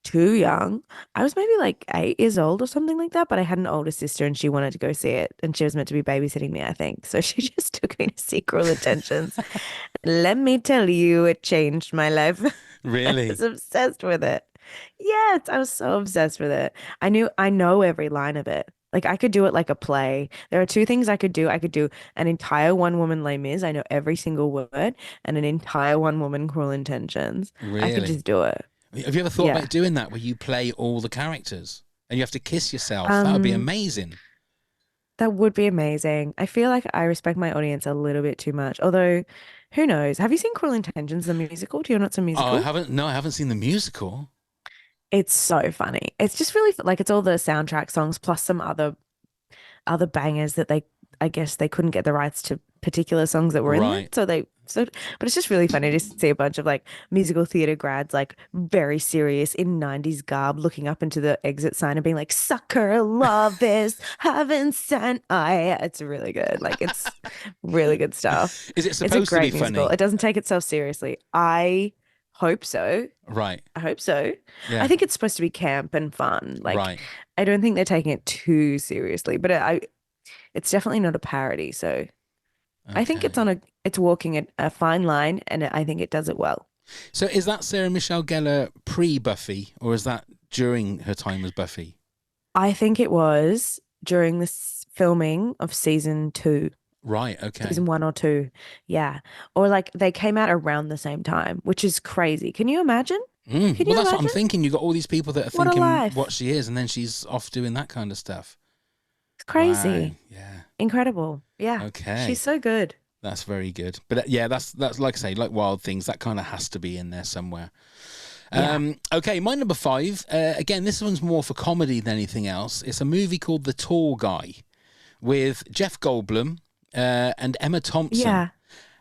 too young. I was maybe like 8 years old or something like that, but I had an older sister and she wanted to go see it and she was meant to be babysitting me, I think. So she just took me to see Cruel Intentions. Let me tell you, it changed my life. I
Really?
was obsessed with it. Yes, I was so obsessed with it. I know every line of it. Like I could do it like a play. There are two things I could do. I could do an entire one woman Les Mis. I know every single word, and an entire one woman Cruel Intentions. I could
Really?
just do it.
Have you ever thought
Yeah.
about doing that where you play all the characters and you have to kiss yourself? That would be amazing.
That would be amazing. I feel like I respect my audience a little bit too much. Although, who knows? Have you seen Cruel Intentions, the musical? Do you know it's a
Oh,
musical?
I haven't seen the musical.
It's so funny. It's just really like it's all the soundtrack songs plus some other bangers that I guess they couldn't get the rights to particular songs that were in
Right.
there. But it's just really funny to see a bunch of like musical theater grads like very serious in 90s garb looking up into the exit sign and being like, sucker, love is heaven sent. It's really good. Like it's really good stuff.
Is it
It's a
supposed to be
great musical.
funny?
It doesn't take itself seriously. I hope so.
Right.
I hope so.
Yeah.
I think it's supposed to be camp and fun. Like
Right.
I don't think they're taking it too seriously, but it's definitely not a parody. So I think
Okay.
it's walking a fine line, and I think it does it well.
So is that Sarah Michelle Gellar pre-Buffy, or is that during her time as Buffy?
I think it was during the filming of season 2,
Right. Okay.
season 1 or 2. Yeah. Or like they came out around the same time, which is crazy. Can you imagine? Can
Well,
you
that's what I'm
imagine?
thinking. You got all these people that are
What a
thinking
life.
what she is, and then she's off doing that kind of stuff.
It's crazy.
Wow. Yeah.
Incredible. Yeah.
Okay.
She's so good.
That's very good. But yeah, that's like I say, like Wild Things, that kind of has to be in there somewhere.
Yeah.
Okay, my number 5. Again, this one's more for comedy than anything else. It's a movie called The Tall Guy with Jeff Goldblum and Emma Thompson.
Yeah.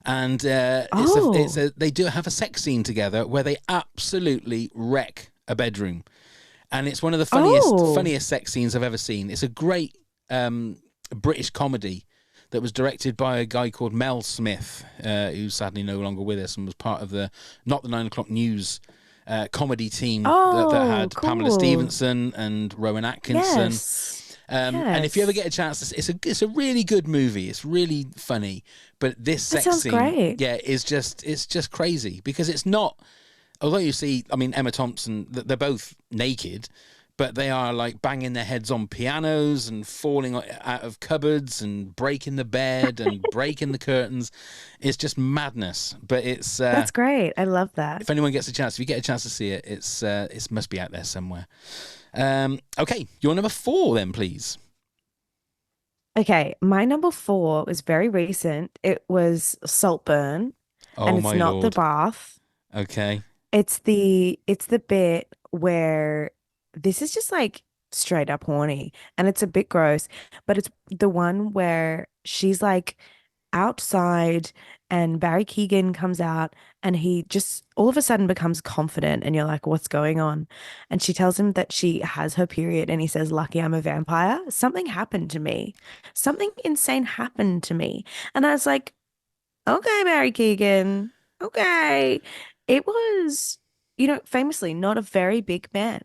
And
Oh.
they do have a sex scene together where they absolutely wreck a bedroom. And it's one of the
Oh.
funniest sex scenes I've ever seen. It's a great British comedy that was directed by a guy called Mel Smith, who's sadly no longer with us and was part of the Not the 9 O'Clock News comedy team that had Pamela
cool.
Stevenson and Rowan Atkinson.
Yes.
And if you ever
Yes.
get a chance, it's a really good movie. It's really funny, but this
That
sex
sounds
scene,
great.
yeah, it's just crazy because it's not. Although you see, I mean, Emma Thompson, they're both naked, but they are like banging their heads on pianos and falling out of cupboards and breaking the bed and breaking the curtains. It's just madness. But it's
That's great. I love that.
if anyone gets a chance, if you get a chance to see it, it must be out there somewhere. Okay, your number 4 then, please.
Okay, my number 4 was very recent. It was Saltburn,
Oh
and it's
my
not the
lord.
bath.
Okay.
It's the bit where this is just like straight up horny, and it's a bit gross, but it's the one where she's like outside and Barry Keoghan comes out and he just all of a sudden becomes confident and you're like, what's going on? And she tells him that she has her period and he says, lucky I'm a vampire. Something happened to me. Something insane happened to me. And I was like, okay, Barry Keoghan. Okay. It was, famously not a very big man,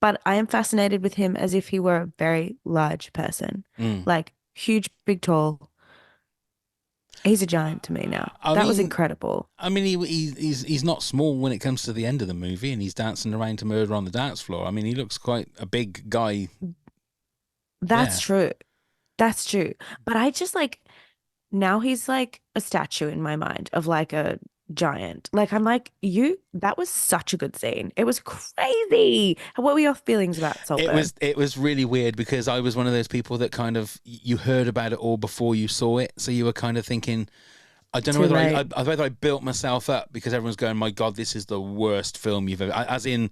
but I am fascinated with him as if he were a very large person,
Mm.
like huge, big, tall. He's a giant to me now.
I
That was
mean,
incredible.
I mean, he's not small when it comes to the end of the movie, and he's dancing around to Murder on the Dance Floor. I mean, he looks quite a big guy.
That's
Yeah.
true. That's true. But I just like now he's like a statue in my mind of like a giant. Like I'm like, that was such a good scene. It was crazy. What were your feelings about Saltburn?
It was really weird because I was one of those people that kind of you heard about it all before you saw it, so you were kind of thinking, I don't know
Too
whether I built myself up because everyone's going, my God, this is the worst film you've ever, as in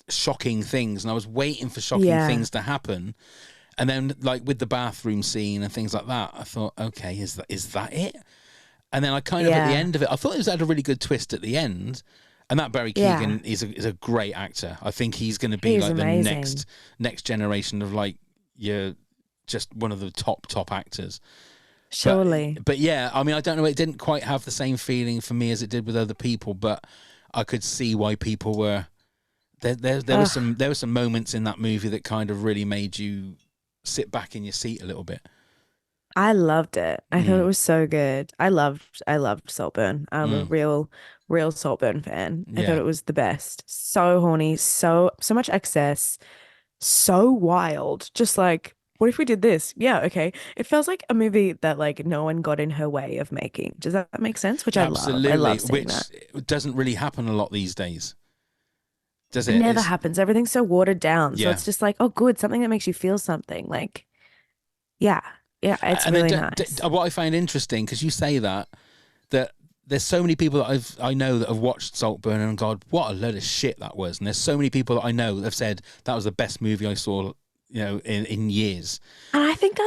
shocking things, and I was waiting for shocking
Yeah.
things to happen, and then like with the bathroom scene and things like that, I thought, okay, is that it? And then I kind of at the
Yeah.
end of it, I thought it had a really good twist at the end. And that Barry
Yeah.
Keoghan is a great actor. I think he's going to be
He's
like
amazing.
the next generation of like you're just one of the top actors.
Surely.
But yeah, I mean, I don't know. It didn't quite have the same feeling for me as it did with other people, but I could see why people were there. There were some moments in that movie that kind of really made you sit back in your seat a little bit.
I loved it. I thought it
Mm.
was so good. I loved Saltburn. I'm a real Saltburn fan. I thought
Yeah.
it was the best. So horny, so much excess, so wild. Just like, what if we did this? Yeah, okay. It feels like a movie that like no one got in her way of making. Does that make sense? Which I love. I
Absolutely,
love seeing
which
that.
doesn't really happen a lot these days, does
It
it?
never happens. Everything's so watered down. So
Yeah.
it's just like, oh, good, something that makes you feel something. Like, yeah, it's
And then
really nice.
what I find interesting, because you say that there's so many people that I know that have watched Saltburn and gone, what a load of shit that was. And there's so many people that I know that have said that was the best movie I saw, in years.
And I think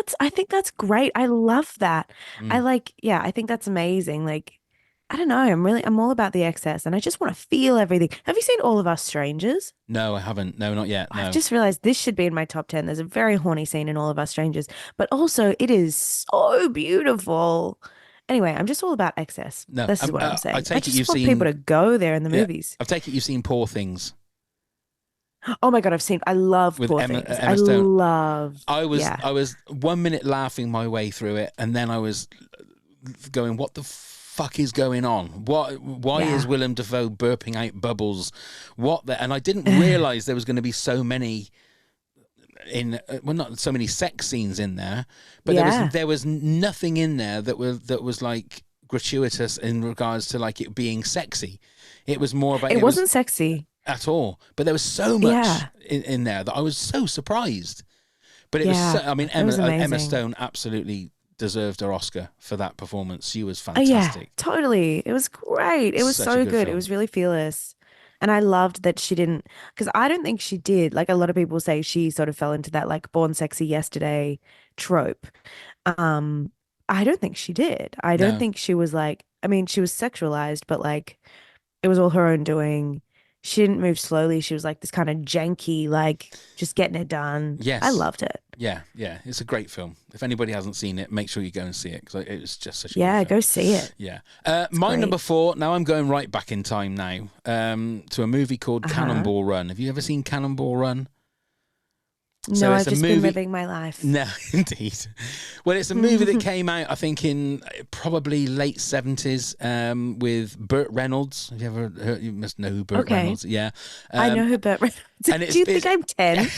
that's great. I love that.
Mm.
I think that's amazing. Like, I don't know. I'm all about the excess and I just want to feel everything. Have you seen All of Us Strangers?
No, I haven't. No, not yet. No.
I've just realized this should be in my top 10. There's a very horny scene in All of Us Strangers, but also it is so beautiful. Anyway, I'm just all about excess.
No,
This is what I'm
I
saying. I
take it
just
you've
want
seen.
people to go there in the
Yeah,
movies.
I take it you've seen Poor Things
Oh my God, I love
with
Poor
Emma
Things. I
Stone.
love,
I
yeah.
was 1 minute laughing my way through it, and then I was going, "What the fuck is going on? Why is
Yeah.
Willem Dafoe burping out bubbles? And I didn't realize there was going to be so many not so many sex scenes in there, but
Yeah.
there was nothing in there that was like gratuitous in regards to like it being sexy. It was more about
It wasn't sexy.
at all, but there was so much
Yeah.
in there that I was so surprised. But it
Yeah,
was, I mean,
it was
Emma
amazing.
Stone absolutely deserved her Oscar for that performance. She was
Oh yeah,
fantastic.
totally. It was great. It was
Such a
so
good
good. It
film.
was really fearless. And I loved that she didn't, because I don't think she did. Like a lot of people say she sort of fell into that like Born Sexy Yesterday trope. Um, I don't think she did. I don't
No.
think she was like, I mean, she was sexualized, but like it was all her own doing. She didn't move slowly. She was like this kind of janky, like just getting it done.
Yes.
I loved it.
Yeah, it's a great film. If anybody hasn't seen it, make sure you go and see it because it was just such a
Yeah,
good film.
go see it.
Yeah. My
great.
number 4, now I'm going right back in time now, to a movie called Cannonball Run. Have you ever seen Cannonball Run?
No,
So it's
I've
a
just been
movie.
living my life.
No, indeed. Well, it's a movie that came out, I think, in probably late 70s, with Burt Reynolds. Have you ever heard? You must know who Burt
Okay.
Reynolds. Yeah.
I know who Burt Reynolds is.
and
Do you think I'm 10?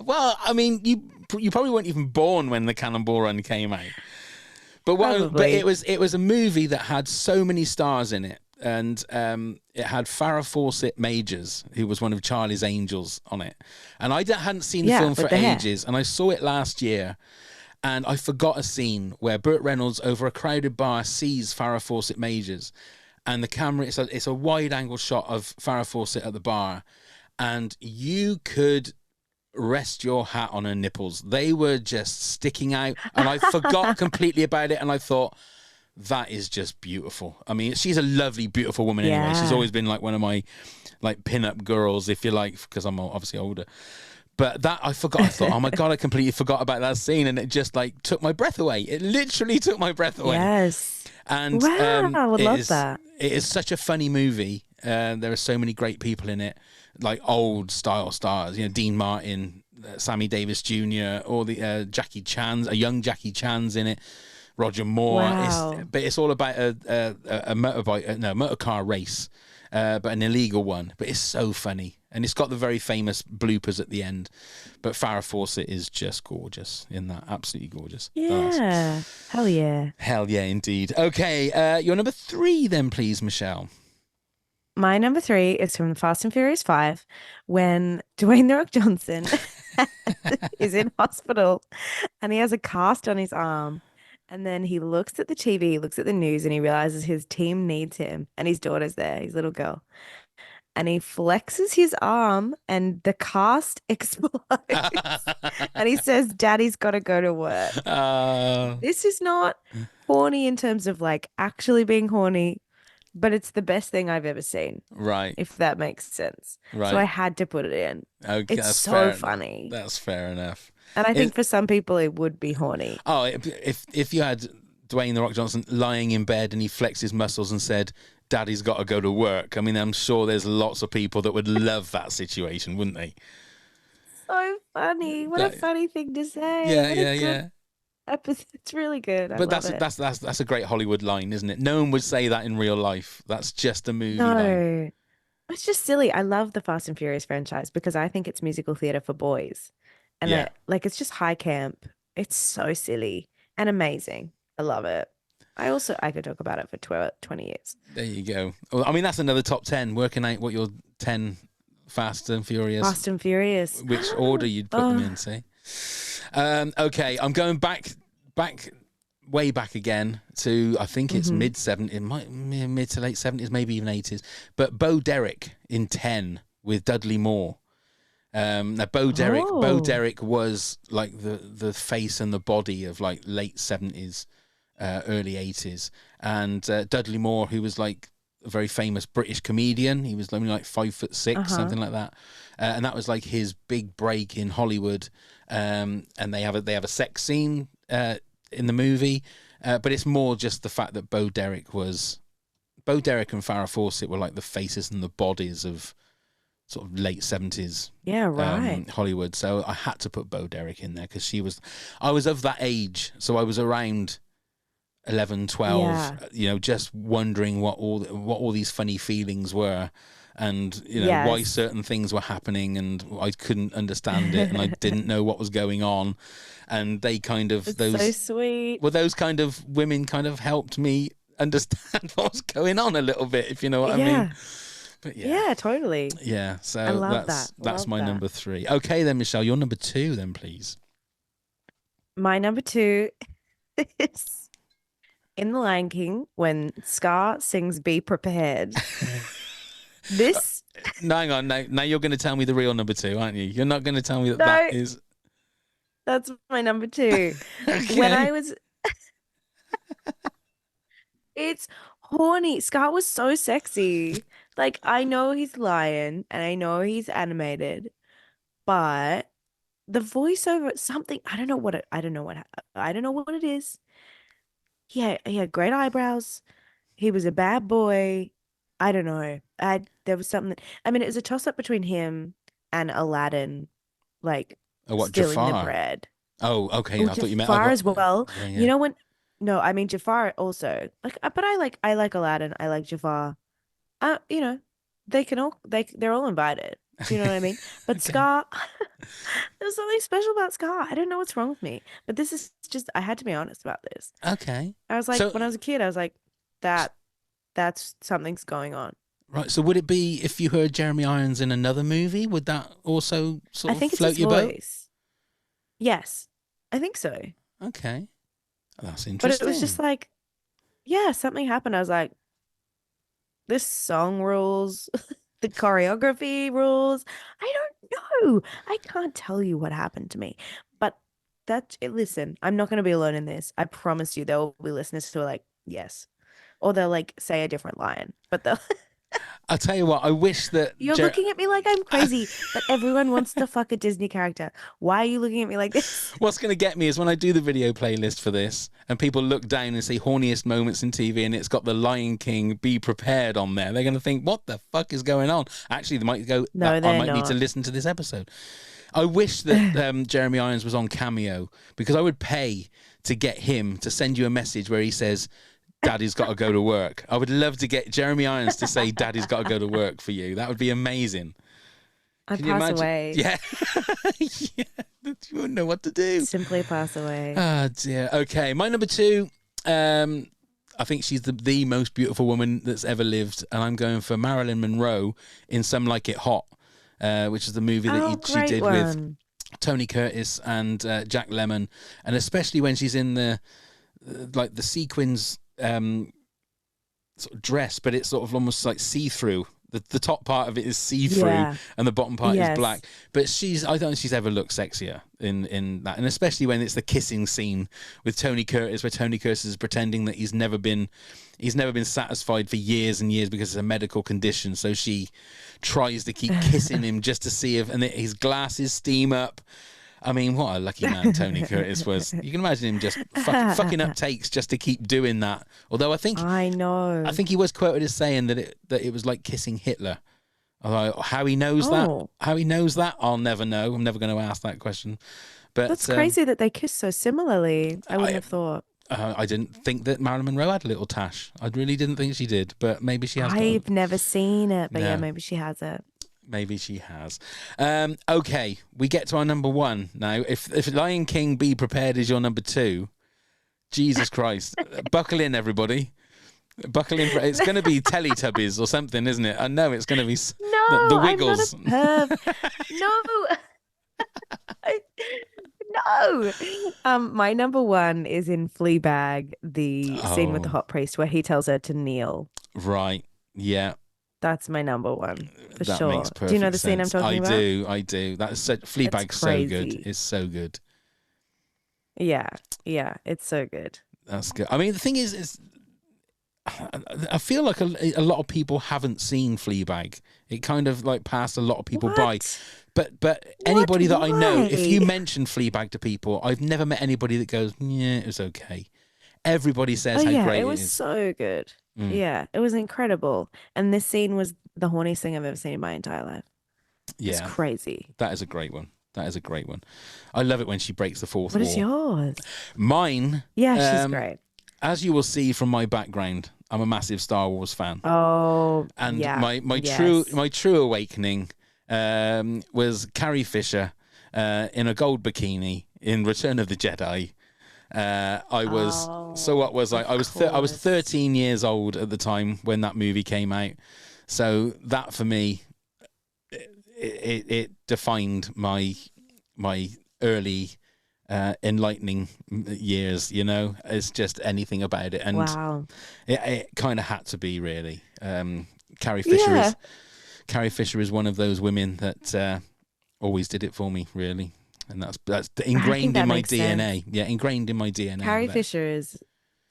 Well, I mean, you probably weren't even born when the Cannonball Run came out. But
Probably.
it was a movie that had so many stars in it, and it had Farrah Fawcett Majors, who was one of Charlie's Angels, on it. And hadn't seen the
Yeah,
film
with
for
the hair.
ages, and I saw it last year, and I forgot a scene where Burt Reynolds over a crowded bar sees Farrah Fawcett Majors, and the camera it's a wide angle shot of Farrah Fawcett at the bar, and you could rest your hat on her nipples. They were just sticking out, and I forgot completely about it, and I thought, that is just beautiful. I mean, she's a lovely, beautiful woman anyway. She's
Yeah.
always been like one of my like pin-up girls, if you like, because I'm obviously older. But that I forgot. I thought, oh my God, I completely forgot about that scene, and it just like took my breath away. It literally took my breath away.
Yes.
And
Wow, I would
it
love
is-
that.
It is such a funny movie. There are so many great people in it, like old style stars. You know, Dean Martin, Sammy Davis Jr., or the Jackie Chan's, a young Jackie Chan's in it. Roger Moore.
Wow.
But it's all about a motor car race, but an illegal one. But it's so funny, and it's got the very famous bloopers at the end. But Farrah Fawcett is just gorgeous in that, absolutely gorgeous.
Yeah. Hell yeah.
Hell yeah, indeed. Okay, your number 3 then, please, Michelle.
My number 3 is from Fast and Furious 5 when Dwayne The Rock Johnson is in hospital and he has a cast on his arm. And then he looks at the TV, he looks at the news, and he realizes his team needs him and his daughter's there, his little girl. And he flexes his arm and the cast explodes. And he says, Daddy's got to go to work. This is not horny in terms of like actually being horny, but it's the best thing I've ever seen,
Right.
if that makes sense.
Right.
So I had to put it in.
Okay,
It's
that's
so
fair
funny.
Enough. That's fair enough.
And I think for some people it would be horny.
Oh, if you had Dwayne The Rock Johnson lying in bed and he flexed his muscles and said, Daddy's got to go to work, I mean, I'm sure there's lots of people that would love that situation, wouldn't they?
So funny. What a funny thing to say.
Yeah.
It's really good. I
But
love it.
that's a great Hollywood line, isn't it? No one would say that in real life. That's just a movie line.
No. It's just silly. I love the Fast and Furious franchise because I think it's musical theater for boys. And
Yeah.
it's just high camp. It's so silly and amazing. I love it. I could talk about it for 20 years.
There you go. Well, I mean, that's another top 10, working out what your 10 Fast and Furious,
Fast and Furious.
which order you'd put them in, say. Okay, I'm going way back again to, I think it's mid to late 70s, maybe even 80s. But Bo Derek in 10 with Dudley Moore. Now Bo Derek was like the face and the body of like late 70s, early 80s, and Dudley Moore, who was like a very famous British comedian. He was only like 5'6", something like that, and that was like his big break in Hollywood. And they have a sex scene in the movie, but it's more just the fact that Bo Derek and Farrah Fawcett were like the faces and the bodies of sort of late 70s Hollywood. So I had to put Bo Derek in there because I was of that age, so I was around 11, 12, just wondering what all these funny feelings were, and why certain things were happening, and I couldn't understand it, and I didn't know what was going on, and they kind of
So sweet.
well, those kind of women kind of helped me understand what was going on a little bit, if you know what I mean. But
yeah, totally.
Yeah, so
I love
that's
that.
my number 3. Okay, then Michelle, your number 2, then please.
My number 2 is in The Lion King when Scar sings "Be Prepared." This.
No, hang on. Now you're going to tell me the real number 2, aren't you? You're not going to tell me that is.
That's my number 2.
Okay.
When I was. It's horny. Scar was so sexy. Like, I know he's lion and I know he's animated, but the voiceover, something, I don't know what it is. He had great eyebrows. He was a bad boy. I don't know. There was something it was a toss up between him and Aladdin, like
Oh, what,
stealing the
Jafar?
bread.
Oh, okay.
Or
I thought you meant
Jafar as well.
Yeah, yeah.
You know when? No, I mean Jafar also. Like, but I like Aladdin. I like Jafar. You know, they're all invited. Do you know what I mean? But
Okay.
Scar, there's something special about Scar. I don't know what's wrong with me, but this is just I had to be honest about this.
Okay.
I was like,
So,
when I was a kid, I was like, that's something's going on.
right. So would it be if you heard Jeremy Irons in another movie? Would that also sort
I
of
think it's
float
his
your boat?
voice. Yes, I think so.
Okay. That's
But
interesting.
it was just like, yeah, something happened. I was like, this song rules. The choreography rules. I don't know. I can't tell you what happened to me. But listen, I'm not going to be alone in this. I promise you there will be listeners who are like, yes. Or they'll like say a different line. But they'll
I'll tell you what, I wish that
You're looking at me like I'm crazy, but everyone wants to fuck a Disney character. Why are you looking at me like this?
What's going to get me is when I do the video playlist for this and people look down and say horniest moments in TV and it's got the Lion King Be Prepared on there. They're going to think, what the fuck is going on? Actually, they might go,
No,
I
they're
might need
not.
to listen to this episode. I wish that Jeremy Irons was on Cameo because I would pay to get him to send you a message where he says, Daddy's got to go to work. I would love to get Jeremy Irons to say Daddy's got to go to work for you. That would be amazing.
I
Can you
pass
imagine?
away.
Yeah. Yeah. You wouldn't know what to do.
Simply pass away.
Oh, dear. Okay. My number 2, I think she's the most beautiful woman that's ever lived. And I'm going for Marilyn Monroe in Some Like It Hot, which is the movie that she did with Tony Curtis and Jack Lemmon. And especially when she's in the sequins sort of dress, but it's sort of almost like see-through. The top part of it is see-through, and the bottom part is black. But I don't think she's ever looked sexier in that, and especially when it's the kissing scene with Tony Curtis, where Tony Curtis is pretending that he's never been satisfied for years and years because it's a medical condition. So she tries to keep kissing him just to see if, and his glasses steam up. I mean, what a lucky man Tony Curtis was. You can imagine him just fucking up takes just to keep doing that. Although I think he was quoted as saying that it was like kissing Hitler. Although how he knows that, I'll never know. I'm never going to ask that question. But
that's crazy that they kiss so similarly. I wouldn't have thought.
I didn't think that Marilyn Monroe had a little tash. I really didn't think she did, but maybe she has.
I've never seen it, but yeah, maybe she has it.
Maybe she has. Okay, we get to our number 1 now. If Lion King Be Prepared is your number 2, Jesus Christ, buckle in, everybody. Buckle in. It's going to be Teletubbies or something, isn't it? I know it's going to be the Wiggles.
I'm not a perv. No. My number 1 is in Fleabag, the scene with the hot priest where he tells her to kneel.
Right. Yeah.
That's my number 1 for
that
sure.
Makes perfect
Do you know the
sense.
scene I'm talking about?
I do. That's Fleabag's so good. It's so good.
Yeah, it's so good.
That's good. I mean, the thing is I feel like a lot of people haven't seen Fleabag. It kind of like passed a lot of people by. But anybody that I know, if you mention Fleabag to people, I've never met anybody that goes, yeah, it was okay. Everybody says how great it is.
It was so good. Yeah, it was incredible. And this scene was the horniest thing I've ever seen in my entire life. It's crazy.
That is a great one. I love it when she breaks the fourth wall.
What is yours?
Mine.
Yeah, she's great.
As you will see from my background, I'm a massive Star Wars fan.
Oh,
and my true awakening was Carrie Fisher in a gold bikini in Return of the Jedi. I was 13 years old at the time when that movie came out. So that for me, it defined my early enlightening years. You know, it's just anything about it, and it kind of had to be really. Carrie Fisher is one of those women that always did it for me, really. And that's ingrained in my DNA. Yeah, ingrained in my DNA.
Carrie Fisher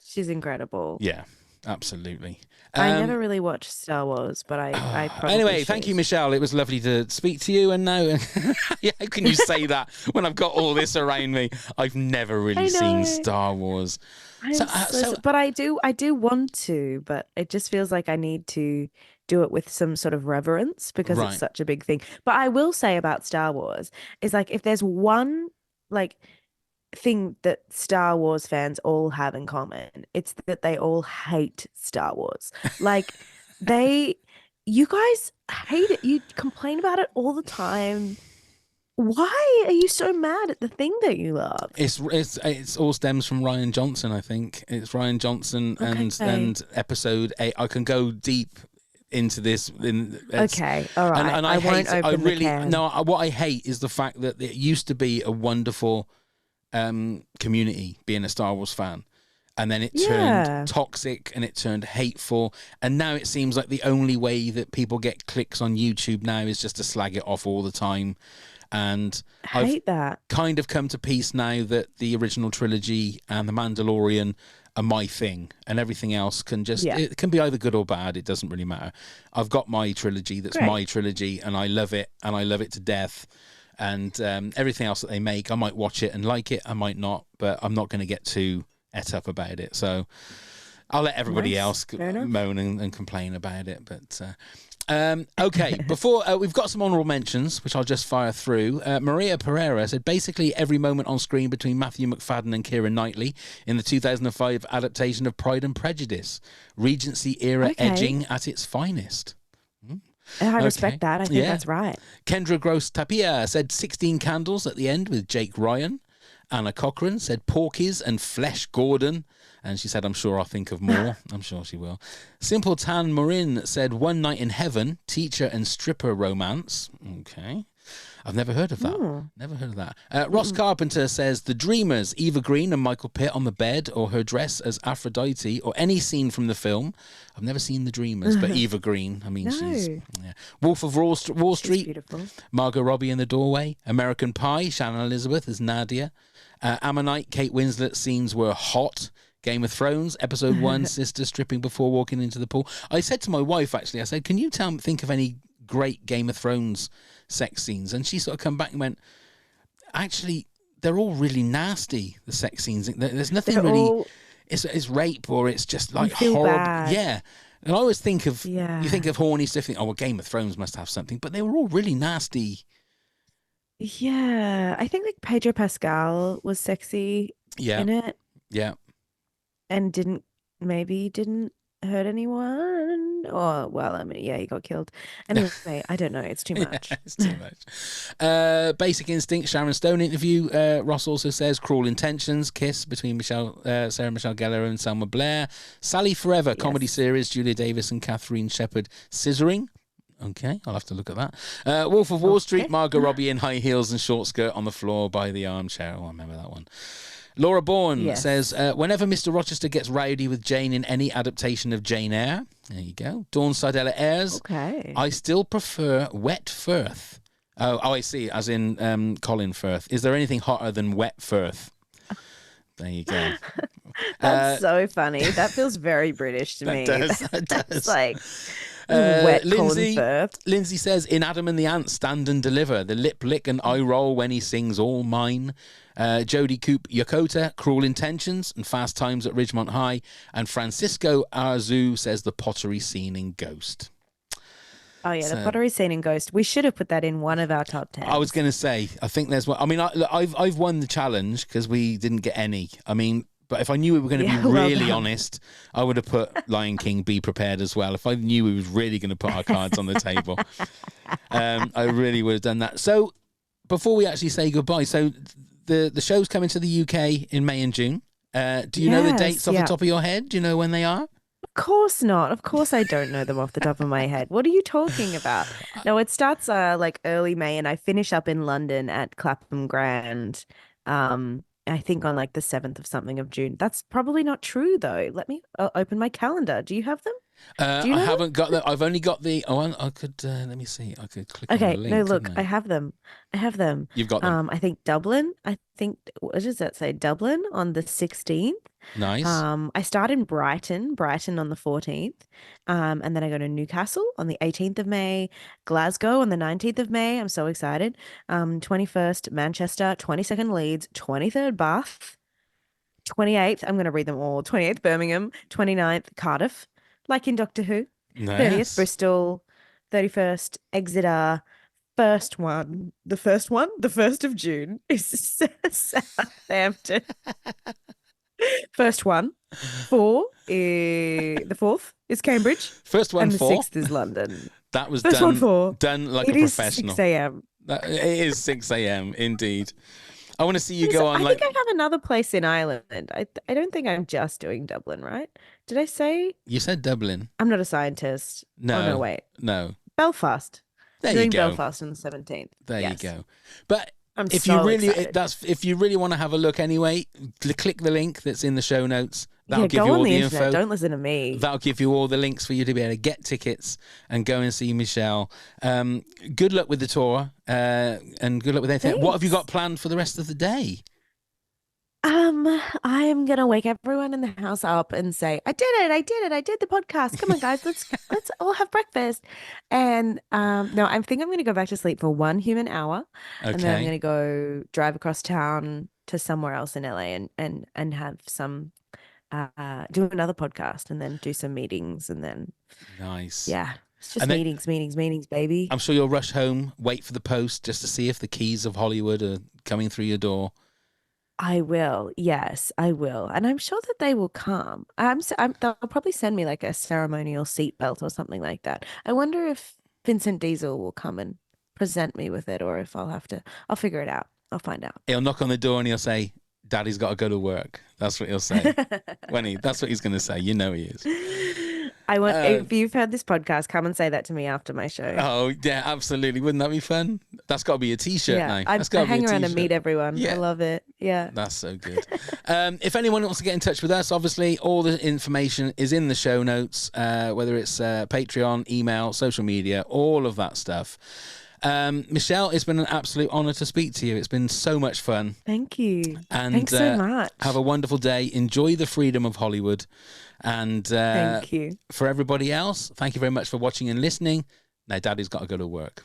she's incredible.
Yeah, absolutely.
I never really watched Star Wars, but I probably
Anyway,
should.
thank you, Michelle. It was lovely to speak to you. And now, how can you say that when I've got all this around me? I've never really seen Star Wars.
But I do want to, but it just feels like I need to do it with some sort of reverence because it's
Right.
such a big thing. But I will say about Star Wars is like if there's one like thing that Star Wars fans all have in common, it's that they all hate Star Wars. Like they, you guys hate it. You complain about it all the time. Why are you so mad at the thing that you love?
It's all stems from Ryan Johnson, I think. It's Ryan Johnson and
Okay.
episode 8. I can go deep into this.
Okay, all right.
And
I won't
I
open the
really
can.
no. What I hate is the fact that it used to be a wonderful community being a Star Wars fan. And then it
Yeah.
turned toxic and it turned hateful. And now it seems like the only way that people get clicks on YouTube now is just to slag it off all the time. And I've
Hate that.
kind of come to peace now that the original trilogy and The Mandalorian are my thing, and everything else can just,
Yeah.
it can be either good or bad. It doesn't really matter. I've got my trilogy that's
Great.
my trilogy, and I love it, and I love it to death. And everything else that they make, I might watch it and like it, I might not, but I'm not going to get too et up about it. So I'll let everybody
Nice.
else
Fair enough.
moan and complain about it. But okay, before we've got some honourable mentions, which I'll just fire through. Maria Pereira said basically every moment on screen between Matthew McFadden and Keira Knightley in the 2005 adaptation of Pride and Prejudice, Regency era
Okay.
edging at its finest.
I
Okay.
respect that. I think
Yeah.
that's right.
Kendra Gross Tapia said 16 Candles at the end with Jake Ryan. Anna Cochran said Porky's and Flesh Gordon. And she said, I'm sure I'll think of more. I'm sure she will. Simple Tan Marin said One Night in Heaven, teacher and stripper romance. Okay. I've never heard of that. Never heard of that. Ross Carpenter says The Dreamers, Eva Green and Michael Pitt on the bed, or her dress as Aphrodite, or any scene from the film. I've never seen The Dreamers, but Eva Green, I mean, she's...
No.
Yeah. Wolf of Wall
She's
Street,
beautiful.
Margot Robbie in the doorway. American Pie, Shannon Elizabeth as Nadia. Ammonite, Kate Winslet scenes were hot. Game of Thrones, episode 1, sister stripping before walking into the pool. I said to my wife, actually, I said, can you think of any great Game of Thrones sex scenes? And she sort of come back and went, actually, they're all really nasty, the sex scenes. There's nothing
They're
really,
all-
it's rape or it's just like
feel
horrible.
bad.
Yeah. And I always think of,
Yeah.
you think of horny stuff, think, oh, well, Game of Thrones must have something, but they were all really nasty.
Yeah. I think like Pedro Pascal was sexy
Yeah.
in it
Yeah.
and didn't hurt anyone. Or, well, I mean, yeah, he got killed. Anyway, I don't know. It's too much.
It's too much. Basic Instinct, Sharon Stone interview. Ross also says Cruel Intentions, Kiss between Sarah Michelle Gellar and Selma Blair. Sally Forever, comedy series, Julia Davis and Catherine Shepard scissoring. Okay, I'll have to look at that. Wolf of Wall Street, Margot Robbie in high heels and short skirt on the floor by the armchair. Oh, I remember that one. Laura Bourne
Yes.
says, whenever Mr. Rochester gets rowdy with Jane in any adaptation of Jane Eyre, there you go. Dawn Sardella Ayres,
Okay.
I still prefer Wet Firth. Oh, I see, as in Colin Firth. Is there anything hotter than Wet Firth? There you go.
That's so funny. That feels very British to me.
That does.
That's like wet
Lindsay,
Colin Firth.
Lindsay says, in Adam and the Ant, Stand and Deliver, the lip lick and eye roll when he sings All Mine. Jodie Coop Yokota, Cruel Intentions and Fast Times at Ridgemont High. And Francisco Arzu says the pottery scene in Ghost.
Oh yeah,
So-
the pottery scene in Ghost. We should have put that in one of our top 10.
I was going to say, I think there's one. I mean, I've won the challenge because we didn't get any. I mean, but if I knew we were going to
Yeah,
be
well
really
done.
honest, I would have put Lion King, Be Prepared as well. If I knew we was really going to put our cards on the table, I really would have done that. So before we actually say goodbye, so the show's coming to the UK in May and June. Do you know the
Yes,
dates off
yeah.
the top of your head? Do you know when they are?
Of course not. Of course I don't know them off the top of my head. What are you talking about? No, it starts like early May and I finish up in London at Clapham Grand. I think on like the 7th of something of June. That's probably not true though. Let me open my calendar. Do you have them? Do you
I
know
haven't got that. I've only got the. Oh, I could. Let me see. I could click on
Okay,
the link.
no, look,
couldn't
I have them. I have them.
You've got them.
I think Dublin. I think what does that say? Dublin on the 16th.
Nice.
I start in Brighton on the 14th. And then I go to Newcastle on the 18th of May, Glasgow on the 19th of May. I'm so excited. 21st, Manchester, 22nd, Leeds, 23rd, Bath, 28th, I'm going to read them all. 28th, Birmingham, 29th, Cardiff, like in Doctor Who. 30th,
Yes.
Bristol, 31st, Exeter. The first one, the 1st of June is Southampton. First one. The 4th is Cambridge.
First one
and the
for
6th is London.
that was
First one
done
for
done like
it
a
is
professional.
6 a.m.
It is 6 a.m. indeed. I want to see you
Listen,
go on
I
like
think I have another place in Ireland. I don't think I'm just doing Dublin, right? Did I say
you said Dublin.
I'm not a scientist?
No.
Oh no, wait.
No.
Belfast.
There
doing
you go.
Belfast on the 17th.
There
Yes.
you go. But
I'm
if
so
you really
excited.
if you really want to have a look anyway, click the link that's in the show notes. That'll
Yeah,
give
go
you
on
all
the
the
internet.
info.
Don't listen to me.
That'll give you all the links for you to be able to get tickets and go and see Michelle. Good luck with the tour and good luck with everything. What have you got
Thanks.
planned for the rest of the day?
I am gonna wake everyone in the house up and say, I did it, I did the podcast. Come on, guys, let's all have breakfast. And no, I think I'm gonna go back to sleep for 1 human hour. And then I'm
Okay.
gonna go drive across town to somewhere else in LA and have some do another podcast and then do some meetings and then
Nice.
yeah. It's just
And then-
meetings, baby.
I'm sure you'll rush home, wait for the post just to see if the keys of Hollywood are coming through your door.
I will. Yes, I will. And I'm sure that they will come. They'll probably send me like a ceremonial seatbelt or something like that. I wonder if Vincent Diesel will come and present me with it or if I'll figure it out. I'll find out.
He'll knock on the door and he'll say, Daddy's got to go to work. That's what he'll say. That's what he's going to say. You know he is.
I want, if you've heard this podcast, come and say that to me after my show.
Oh, yeah, absolutely. Wouldn't that be fun? That's got to be a T-shirt now.
I
That's gotta be
hang
a
around and
t-shirt.
meet everyone.
Yeah.
I love it. Yeah.
That's so good. If anyone wants to get in touch with us, obviously all the information is in the show notes, whether it's Patreon, email, social media, all of that stuff. Michelle, it's been an absolute honour to speak to you. It's been so much fun.
Thank you.
And
Thanks so much.
have a wonderful day. Enjoy the freedom of Hollywood. And
Thank you.
for everybody else, thank you very much for watching and listening. Now, Daddy's got to go to work.